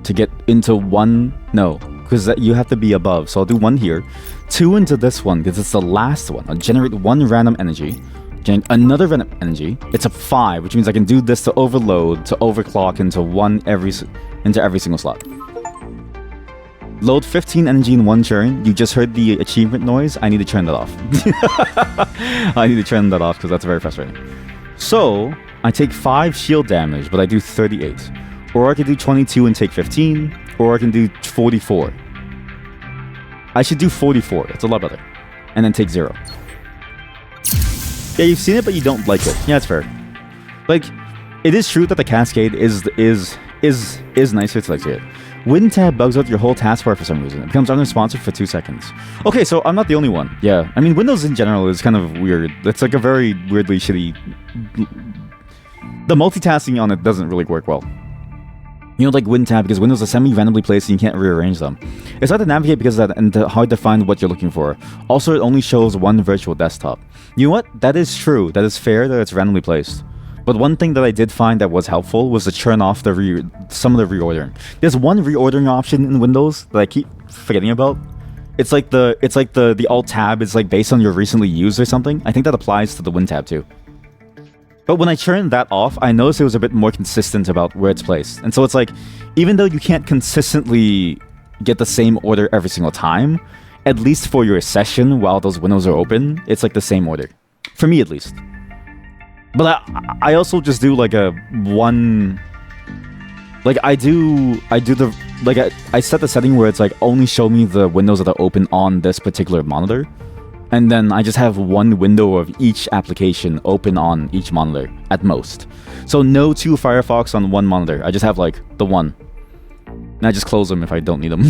to get into 1. No, because you have to be above. So I'll do 1 here. 2 into this one because it's the last one. I'll generate 1 random energy. Generate another random energy. It's a 5, which means I can do this to overload, to overclock into every single slot. Load 15 energy in 1 turn. You just heard the achievement noise. I need to turn that off. I need to turn that off because that's very frustrating. So, I take 5 shield damage, but I do 38. Or I can do 22 and take 15. Or I can do 44. I should do 44. That's a lot better. And then take 0. Yeah, you've seen it, but you don't like it. Yeah, that's fair. Like, it is true that the cascade is nicer to like see it. Wind tab bugs out your whole taskbar for some reason. It becomes unresponsive for 2 seconds. Okay, so I'm not the only one. Yeah, I mean, Windows in general is kind of weird. It's like a very weirdly shitty... The multitasking on it doesn't really work well. You know, like Wind tab, because Windows are semi-randomly placed and you can't rearrange them. It's hard to navigate because of that and hard to find what you're looking for. Also, it only shows one virtual desktop. You know what? That is true. That is fair that it's randomly placed. But one thing that I did find that was helpful was to turn off some of the reordering. There's one reordering option in Windows that I keep forgetting about. It's like the Alt tab is like based on your recently used or something. I think that applies to the Wind tab too. But when I turned that off, I noticed it was a bit more consistent about where it's placed. And so it's like, even though you can't consistently get the same order every single time, at least for your session while those windows are open, it's like the same order. For me, at least. But I also just do like a one... Like, I set the setting where it's like, only show me the windows that are open on this particular monitor. And then I just have one window of each application open on each monitor, at most. So no 2 Firefox on one monitor. I just have, like, the one. And I just close them if I don't need them.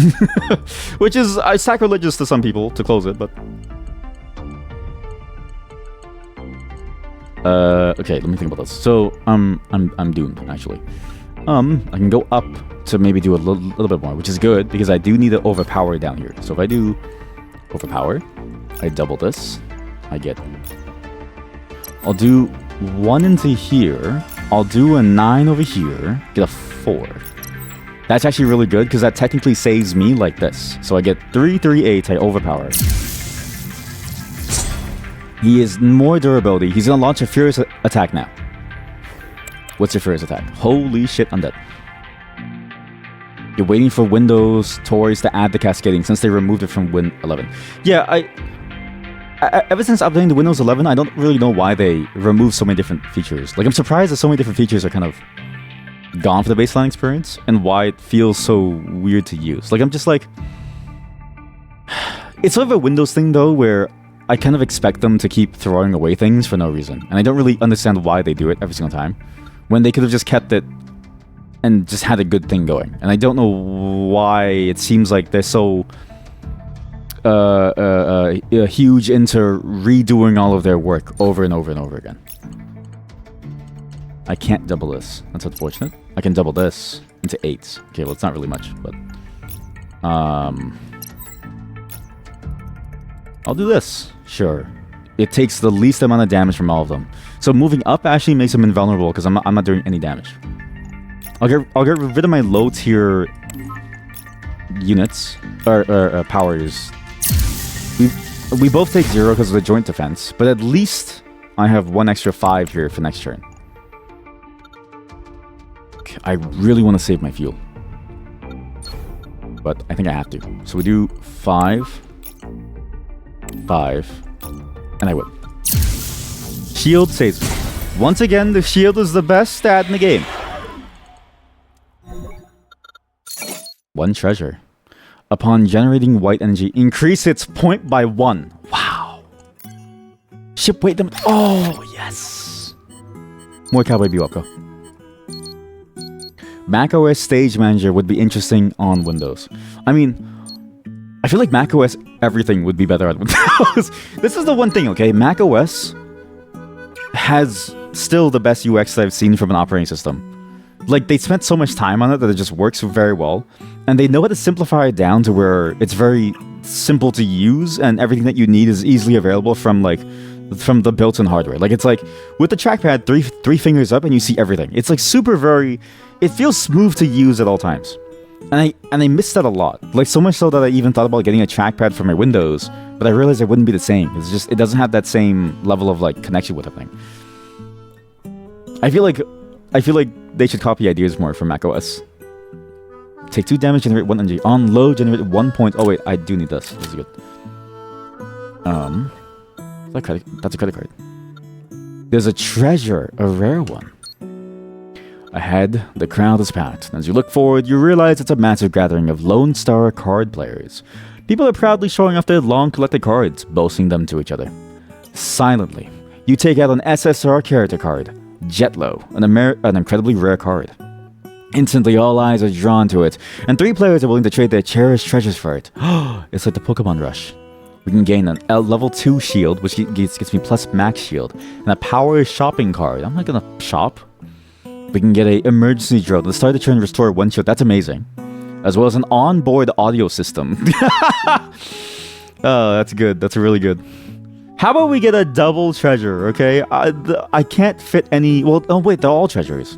Which is sacrilegious to some people to close it, but... okay, let me think about this. So, I'm doomed, actually. I can go up to maybe do a little bit more, which is good, because I do need to overpower down here. So if I do overpower... I double this. I get... I'll do 1 into here. I'll do a 9 over here. Get a 4. That's actually really good, because that technically saves me like this. So I get 3, 3, 8. I overpower. He has more durability. He's going to launch a Furious attack now. What's your Furious attack? Holy shit, I'm dead. You're waiting for Windows toys to add the cascading since they removed it from Win 11. Yeah, ever since updating to Windows 11, I don't really know why they removed so many different features. Like, I'm surprised that so many different features are kind of gone for the baseline experience, and why it feels so weird to use. Like, I'm just like... It's sort of a Windows thing, though, where I kind of expect them to keep throwing away things for no reason. And I don't really understand why they do it every single time, when they could have just kept it and just had a good thing going. And I don't know why it seems like they're so... huge into redoing all of their work over and over and over again. I can't double this. That's unfortunate. I can double this into 8. Okay, well, it's not really much, but... I'll do this. Sure. It takes the least amount of damage from all of them. So moving up actually makes them invulnerable, because I'm not doing any damage. I'll get rid of my low tier units, or powers. We both take 0 because of the joint defense, but at least I have 1 extra 5 here for next turn. Okay, I really want to save my fuel, but I think I have to. So we do 5, 5, and I win. Shield saves me. Once again, the shield is the best stat in the game. 1 treasure. Upon generating white energy, increase its point by 1. Wow. Ship weight limit. Oh, yes. More Cowboy Bebop, go. macOS Stage Manager would be interesting on Windows. I mean, I feel like macOS everything would be better on Windows. This is the one thing, okay? macOS has still the best UX that I've seen from an operating system. Like, they spent so much time on it that it just works very well. And they know how to simplify it down to where it's very simple to use, and everything that you need is easily available from the built-in hardware. Like, it's like, with the trackpad, three fingers up and you see everything. It's like it feels smooth to use at all times. And I miss that a lot. Like, so much so that I even thought about getting a trackpad for my Windows, but I realized it wouldn't be the same. It doesn't have that same level of, like, connection with everything. I feel like they should copy ideas more from macOS. Take 2 damage, generate 1 energy. On low, generate 1 point. Oh wait, I do need this. This is good. That's a credit card. There's a treasure, a rare one. Ahead, the crowd is packed. As you look forward, you realize it's a massive gathering of Lonestar card players. People are proudly showing off their long collected cards, boasting them to each other. Silently, you take out an SSR character card, Jetlo, an incredibly rare card. Instantly, all eyes are drawn to it, and 3 players are willing to trade their cherished treasures for it. It's like the Pokemon Rush. We can gain a level 2 shield, which gets me plus max shield, and a power shopping card. I'm not gonna shop. We can get a emergency drill. At the start of the turn, restore 1 shield. That's amazing. As well as an onboard audio system. Oh, that's good. That's really good. How about we get a double treasure, okay? I can't fit any... Well, oh wait, they're all treasures.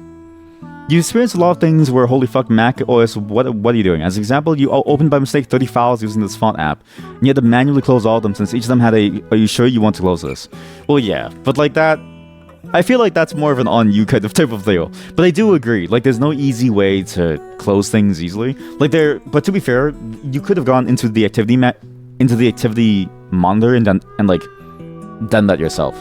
You experience a lot of things where, holy fuck, Mac OS, what are you doing? As an example, you opened by mistake 30 files using this font app, and you had to manually close all of them since each of them had a, are you sure you want to close this? Well, yeah, but like that, I feel like that's more of an on you kind of type of deal. But I do agree, like there's no easy way to close things easily. Like but to be fair, you could have gone into the activity monitor and done that yourself.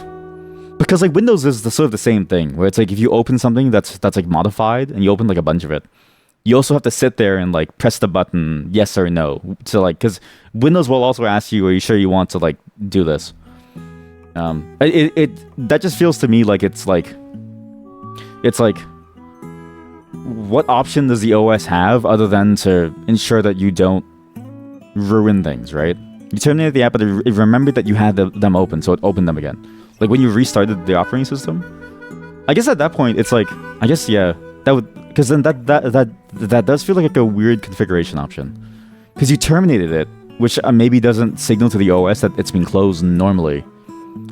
Because like Windows is sort of the same thing, where it's like if you open something that's like modified and you open like a bunch of it, you also have to sit there and like press the button yes or no to like, because Windows will also ask you, are you sure you want to like do this? That just feels to me like it's like what option does the OS have other than to ensure that you don't ruin things, right? You terminated the app, but it remembered that you had them open, so it opened them again. Like when you restarted the operating system, I guess at that point it's like, I guess yeah, that would, because then that does feel like a weird configuration option, because you terminated it, which maybe doesn't signal to the OS that it's been closed normally.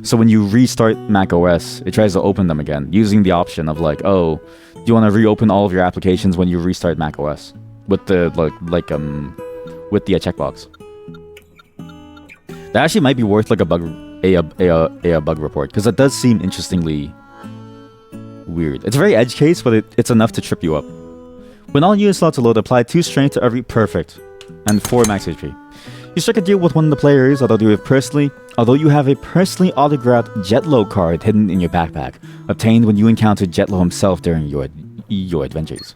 So when you restart Mac OS, it tries to open them again using the option of like, oh, do you want to reopen all of your applications when you restart Mac OS with the with the checkbox. That actually might be worth like a bug report, because it does seem interestingly weird. It's a very edge case, but it's enough to trip you up. When all unit slots are loaded, apply 2 strength to every perfect and 4 max HP. You strike a deal with one of the players, although you have a personally autographed Jetlo card hidden in your backpack, obtained when you encountered Jetlo himself during your adventures.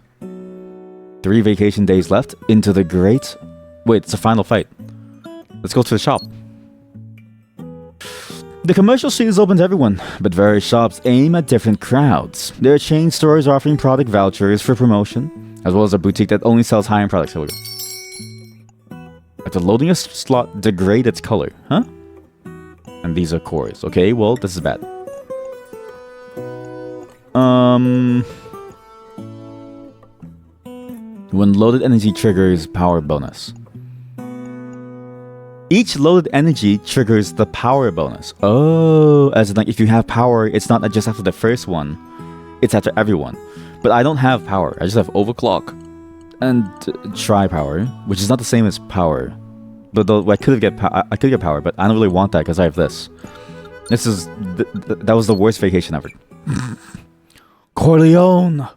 3 vacation days left into the great... Wait, it's a final fight. Let's go to the shop. The commercial street is open to everyone, but various shops aim at different crowds. There are chain stores offering product vouchers for promotion, as well as a boutique that only sells high-end products. Here we go. After loading a slot, degrade its color, huh? And these are cores. Okay, well, this is bad. When loaded energy triggers power bonus. Each loaded energy triggers the power bonus. Oh, as in like if you have power, it's not just after the first one, it's after everyone. But I don't have power. I just have overclock and tri power, which is not the same as power. Though I could get power, but I don't really want that because I have this. This is that was the worst vacation ever. Corleone,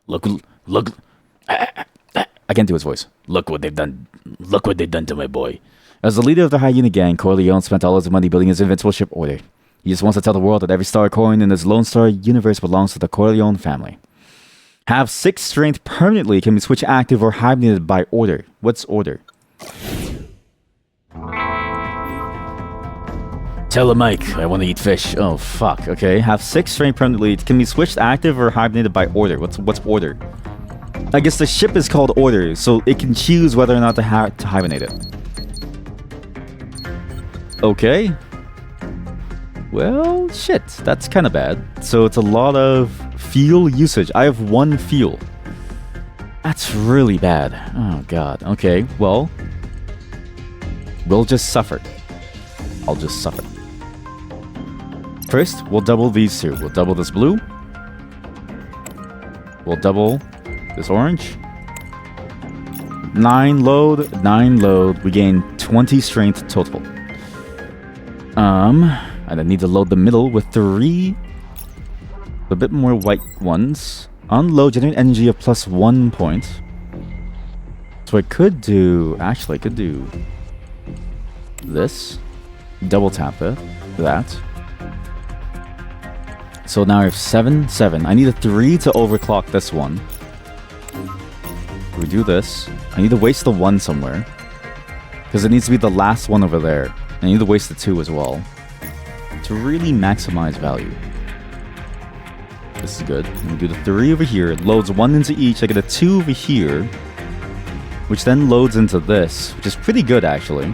look! I can't do his voice. Look what they've done! Look what they've done to my boy. As the leader of the Hyena gang, Corleone spent all his money building his invincible ship Order. He just wants to tell the world that every star coin in this Lonestar universe belongs to the Corleone family. Have 6 strength permanently, can be switched active or hibernated by Order. What's Order? Tell him, Mike, I want to eat fish. Oh, fuck. Okay. Have 6 strength permanently. It can be switched active or hibernated by Order. What's Order? I guess the ship is called Order, so it can choose whether or not to hibernate it. Okay. Well, shit. That's kind of bad. So it's a lot of fuel usage. I have 1 fuel. That's really bad. Oh, God. Okay, well. We'll just suffer. I'll just suffer. First, we'll double these 2. We'll double this blue. We'll double this orange. 9 load, 9 load. We gain 20 strength total. And I need to load the middle with 3 a bit more white ones. Unload, generate energy of plus 1 point. So I could do... Actually, I could do... this. Double tap it. That. So now I have 7, 7. I need a 3 to overclock this one. We do this. I need to waste the 1 somewhere. because it needs to be the last one over there. And I need to waste the 2 as well to really maximize value. This is good. We do the 3 over here. It loads 1 into each. I get a 2 over here, which then loads into this, which is pretty good actually.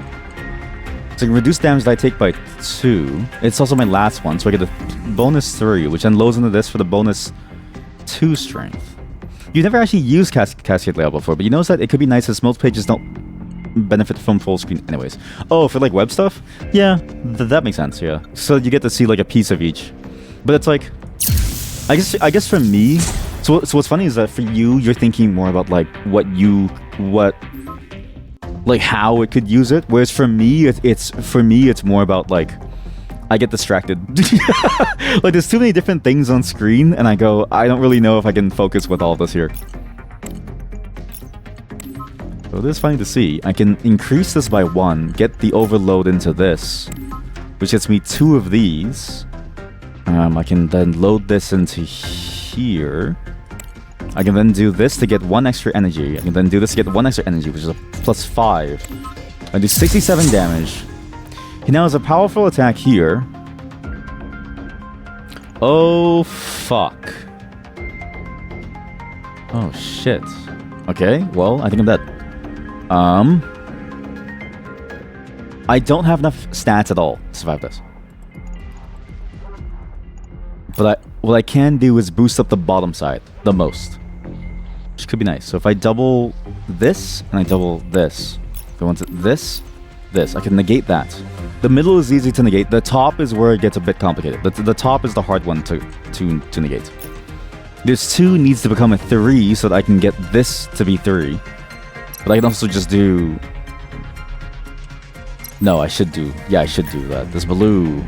So I can reduce damage that I take by 2. It's also my last one, so I get a bonus 3, which then loads into this for the bonus 2 strength. You never actually used Cascade Layout before, but you notice that it could be nice as most pages don't benefit from full screen anyways. Oh, for like web stuff? Yeah, that makes sense, yeah. So you get to see like a piece of each. But it's like, I guess for me, so what's funny is that for you, you're thinking more about like like how it could use it, whereas for me, it's more about like, I get distracted. Like there's too many different things on screen, and I go, I don't really know if I can focus with all this here. So this is funny to see. I can increase this by 1, get the overload into this, which gets me 2 of these. I can then load this into here. I can then do this to get 1 extra energy. I can then do this to get 1 extra energy, which is a plus 5. I do 67 damage. He now has a powerful attack here. Oh, fuck. Oh, shit. Okay, well, I think I'm dead. I don't have enough stats at all to survive this. But what I can do is boost up the bottom side the most, which could be nice. So if I double this and I double this, go into this, I can negate that. The middle is easy to negate. The top is where it gets a bit complicated. The top is the hard one to negate. This 2 needs to become a 3 so that I can get this to be 3. But I can also just do... No, I should do... Yeah, I should do that. This blue...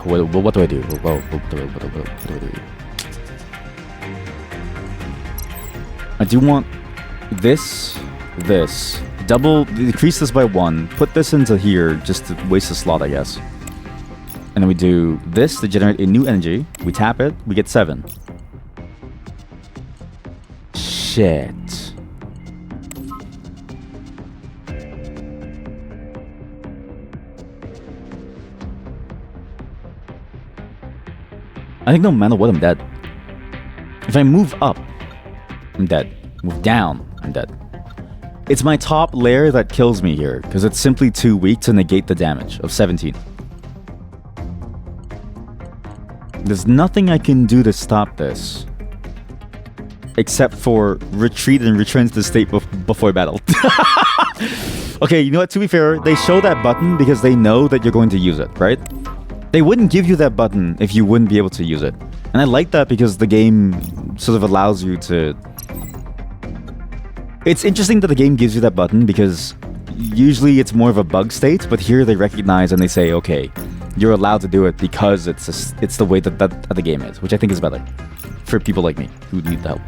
What do I do? What do I do? I do want this, double, decrease this by 1, put this into here just to waste a slot, I guess. And then we do this to generate a new energy. We tap it, we get 7. Shit. I think no matter what, I'm dead. If I move up, I'm dead. Move down, I'm dead. It's my top layer that kills me here, because it's simply too weak to negate the damage of 17. There's nothing I can do to stop this, except for retreat and return to the state before battle. Okay, you know what? To be fair, they show that button because they know that you're going to use it, right? They wouldn't give you that button if you wouldn't be able to use it. And I like that because the game sort of allows you to... It's interesting that the game gives you that button because usually it's more of a bug state, but here they recognize and they say, okay, you're allowed to do it because it's the way that the game is, which I think is better for people like me who need the help.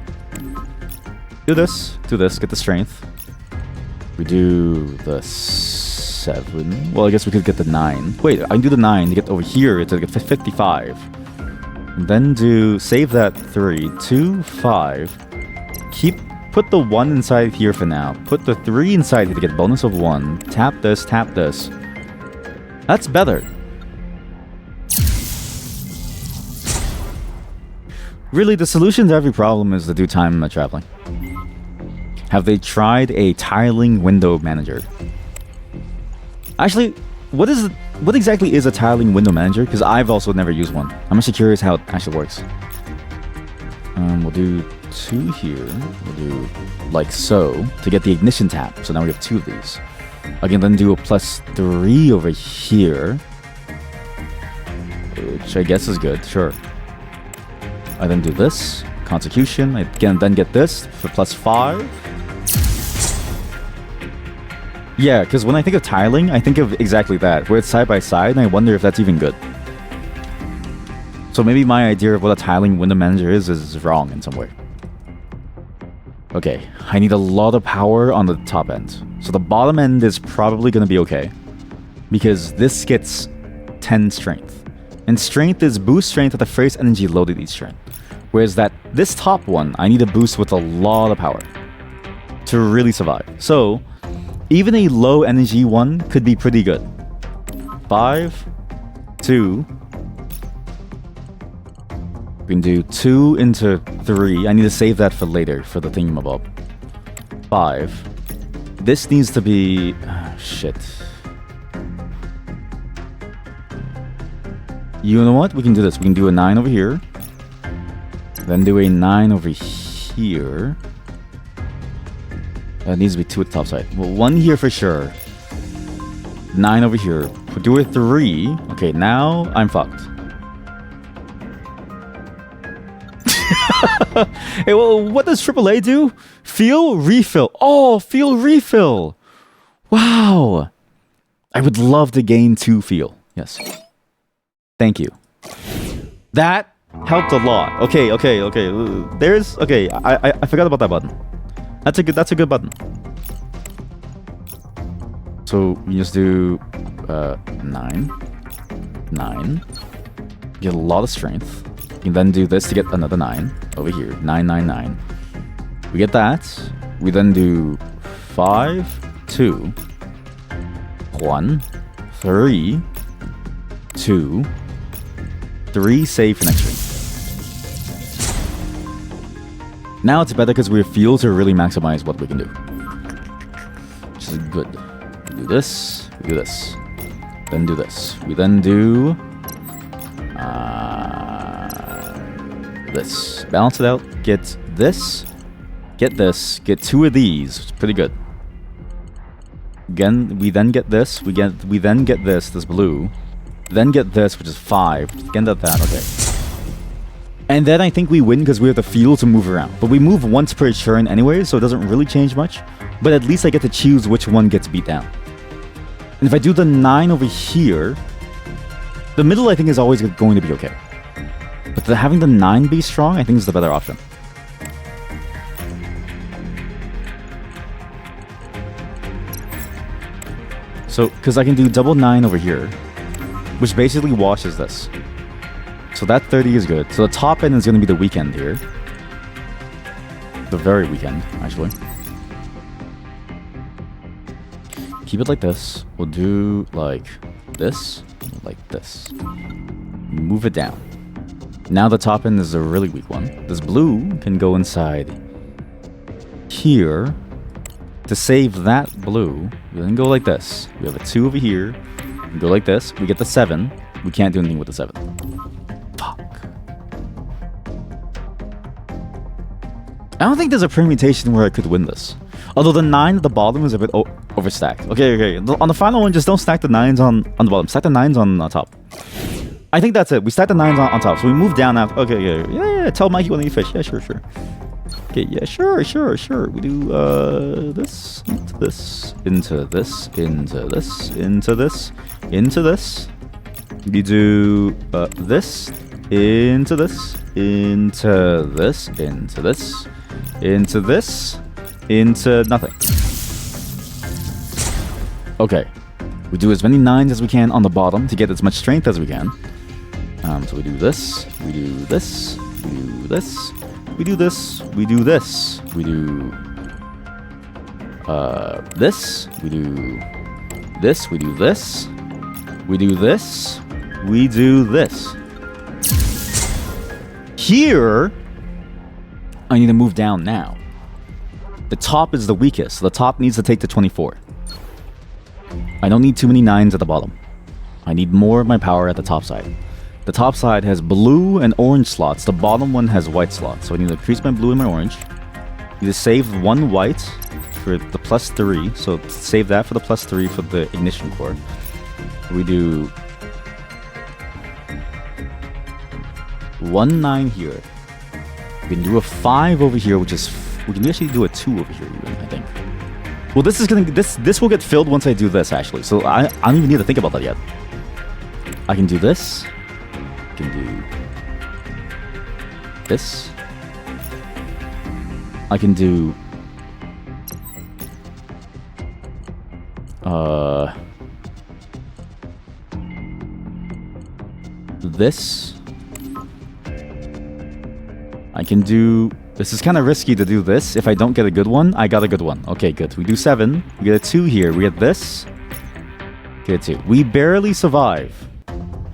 Do this, get the strength. We do the 7. Well, I guess we could get the 9. Wait, I can do the 9 to get over here to get 55. And then save that 3, 2, 5. Put the 1 inside here for now. Put the 3 inside here to get bonus of 1. Tap this, tap this. That's better. Really, the solution to every problem is to do time traveling. Have they tried a tiling window manager? Actually, what exactly is a tiling window manager? Because I've also never used one. I'm actually curious how it actually works. We'll do 2 here. We'll do like so to get the ignition tap. So now we have 2 of these. I can then do a plus 3 over here, which I guess is good. Sure. I then do this consecution. I can then get this for plus 5. Yeah, because when I think of tiling, I think of exactly that, where it's side by side, and I wonder if that's even good. So maybe my idea of what a tiling window manager is wrong in some way. Okay, I need a lot of power on the top end. So the bottom end is probably going to be okay, because this gets 10 strength. And strength is boost strength at the first energy loaded each turn. Whereas this top one, I need a boost with a lot of power to really survive. So even a low energy one could be pretty good. 5, 2. We can do 2 into 3. I need to save that for later for the thingamabob. 5. This needs to be... shit. You know what? We can do this. We can do a 9 over here. Then do a 9 over here. That needs to be 2 at the top side. Well, 1 here for sure. 9 over here. We'll do a 3. Okay, now I'm fucked. Hey, well, what does AAA do? Feel, refill. Oh, feel, refill. Wow. I would love to gain 2 feel. Yes. Thank you. That helped a lot. Okay. There's... Okay, I forgot about that button. That's a good button. So we just do 9. Get a lot of strength. You can then do this to get another 9 over here. 9. We get that. We then do 5, 2, 1, 3, 2, 3. Save for next turn. Now it's better because we have fuel to really maximize what we can do. Which is good. We do this. We do this. Then do this. We then do... this. Balance it out. Get this. Get this. Get 2 of these. It's pretty good. Again, we then get this. We then get this blue. Then get this, which is 5. Get that. Okay. And then I think we win because we have the fuel to move around. But we move once per turn anyway, so it doesn't really change much. But at least I get to choose which one gets beat down. And if I do the 9 over here, the middle I think is always going to be okay. But having the 9 be strong, I think is the better option. So, because I can do double 9 over here, which basically washes this. So that 30 is good. So the top end is going to be the weekend here. The very weekend, actually. Keep it like this. We'll do like this. Move it down. Now the top end is a really weak one. This blue can go inside here to save that blue. We then go like this. We have a 2 over here. We go like this. We get the 7. We can't do anything with the 7. Fuck. I don't think there's a permutation where I could win this. Although the 9 at the bottom is a bit overstacked. Okay. On the final one, just don't stack the 9s on the bottom. Stack the 9s on top. I think that's it. We stack the 9s on top. So we move down after. Okay. Yeah. Tell Mikey when you fish. Yeah, sure. Okay, yeah, sure. We do this, into this, into this, into this, into this, into this. We do this, into this, into this, into this, into this, into nothing. Okay. We do as many 9s as we can on the bottom to get as much strength as we can. So we do this, we do this, we do this. We do this, we do this, we do this, we do this, we do this, we do this, we do this. Here, I need to move down now. The top is the weakest, so the top needs to take to 24. I don't need too many 9s at the bottom. I need more of my power at the top side. The top side has blue and orange slots. The bottom one has white slots. So I need to increase my blue and my orange. I need to save 1 white for the +3. So save that for the +3 for the ignition core. We do 1 9 here. We can do a 5 over here, which is... We can actually do a 2 over here even, I think. Well, this is gonna... This will get filled once I do this, actually. So I don't even need to think about that yet. I can do this. I can do this. I can do this. I can do This is kind of risky to do this. If I don't get a good one, I got a good one. Okay, good. We do 7. We get a 2 here. We get this. Get a 2. We barely survive.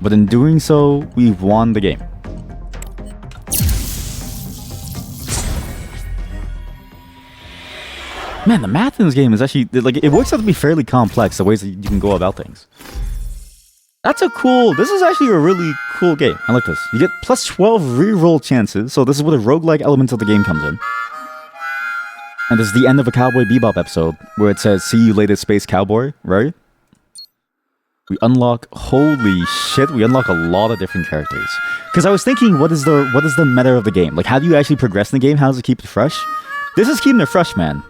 But in doing so, we've won the game. Man, the math in this game is actually... like, it works out to be fairly complex, the ways that you can go about things. That's a cool... This is actually a really cool game. I like this. You get plus 12 reroll chances, so this is where the roguelike element of the game comes in. And this is the end of a Cowboy Bebop episode, where it says, "See you later, Space Cowboy," right? We unlock... Holy shit, we unlock a lot of different characters. Because I was thinking, what is the meta of the game? Like, how do you actually progress in the game? How does it keep it fresh? This is keeping it fresh, man.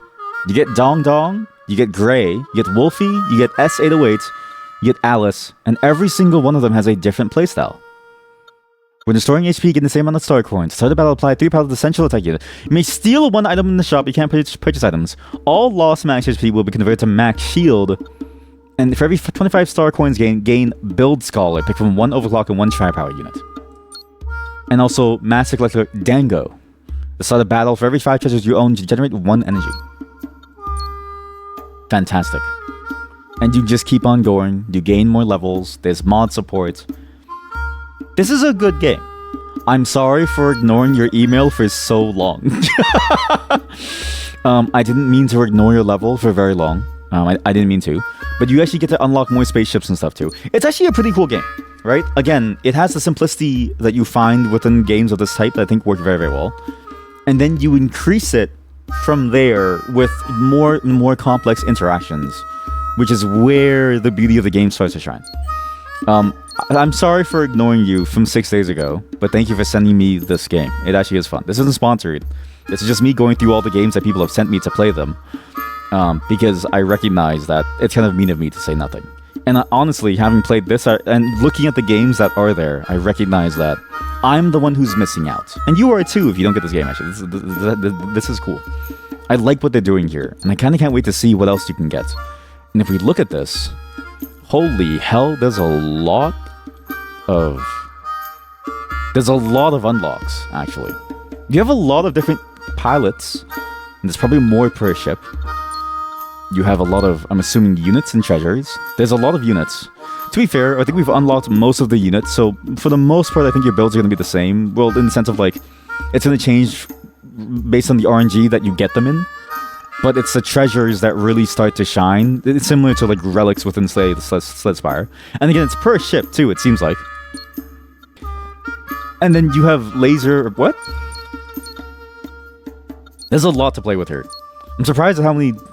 You get Dong Dong, you get Gray, you get Wolfie, you get S808, you get Alice, and every single one of them has a different playstyle. When restoring HP, get the same amount of star coins. Start the battle, apply 3 power to the central attack unit. You may steal 1 item in the shop, you can't purchase items. All lost max HP will be converted to max shield. And for every 25 star coins gain Build Scholar. Pick from 1 overclock and 1 tri-power unit. And also, Master Collector Dango. The start of battle, for every 5 treasures you own, you generate 1 energy. Fantastic. And you just keep on going. You gain more levels. There's mod support. This is a good game. I'm sorry for ignoring your email for so long. I didn't mean to ignore your level for very long. I didn't mean to. But you actually get to unlock more spaceships and stuff too. It's actually a pretty cool game, right? Again, it has the simplicity that you find within games of this type that I think work very, very well. And then you increase it from there with more complex interactions, which is where the beauty of the game starts to shine. I'm sorry for ignoring you from 6 days ago, but thank you for sending me this game. It actually is fun. This isn't sponsored. This is just me going through all the games that people have sent me to play them, because I recognize that it's kind of mean of me to say nothing. And honestly, having played this and looking at the games that are there, I recognize that I'm the one who's missing out. And you are too if you don't get this game, actually. This is cool. I like what they're doing here, and I kind of can't wait to see what else you can get. And if we look at this, holy hell, there's a lot of unlocks, actually. You have a lot of different pilots, and there's probably more per ship. You have a lot of, I'm assuming, units and treasures. There's a lot of units. To be fair, I think we've unlocked most of the units, so for the most part, I think your builds are going to be the same. Well, in the sense of, like, it's going to change based on the RNG that you get them in. But it's the treasures that really start to shine. It's similar to, like, relics within, say, the Sled Spire. And again, it's per ship, too, it seems like. And then you have laser... What? There's a lot to play with here. I'm surprised at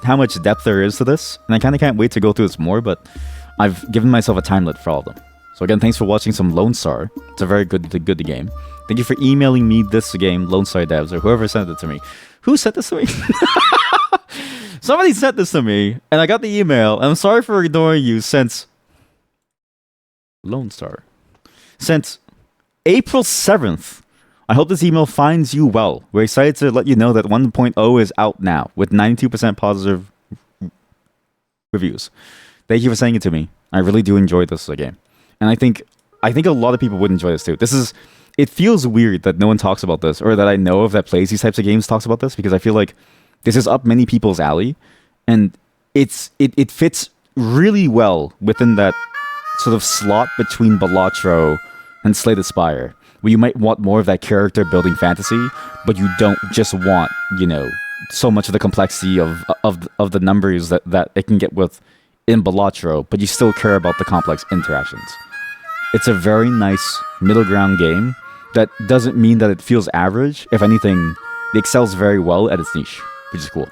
how much depth there is to this. And I kind of can't wait to go through this more, but I've given myself a time limit for all of them. So again, thanks for watching some Lonestar. It's a very good game. Thank you for emailing me this game, Lonestar Devs, or whoever sent it to me. Who sent this to me? Somebody sent this to me, and I got the email, and I'm sorry for ignoring you since... Lonestar. Since April 7th. I hope this email finds you well. We're excited to let you know that 1.0 is out now, with 92% positive reviews. Thank you for sending it to me. I really do enjoy this as a game. And I think a lot of people would enjoy this too. It feels weird that no one talks about this, or that I know of that plays these types of games talks about this, because I feel like this is up many people's alley, and it fits really well within that sort of slot between Balatro and Slay the Spire, where you might want more of that character building fantasy, but you don't just want, so much of the complexity of the numbers that it can get with in Balatro, but you still care about the complex interactions. It's a very nice middle ground game that doesn't mean that it feels average. If anything, it excels very well at its niche, which is cool.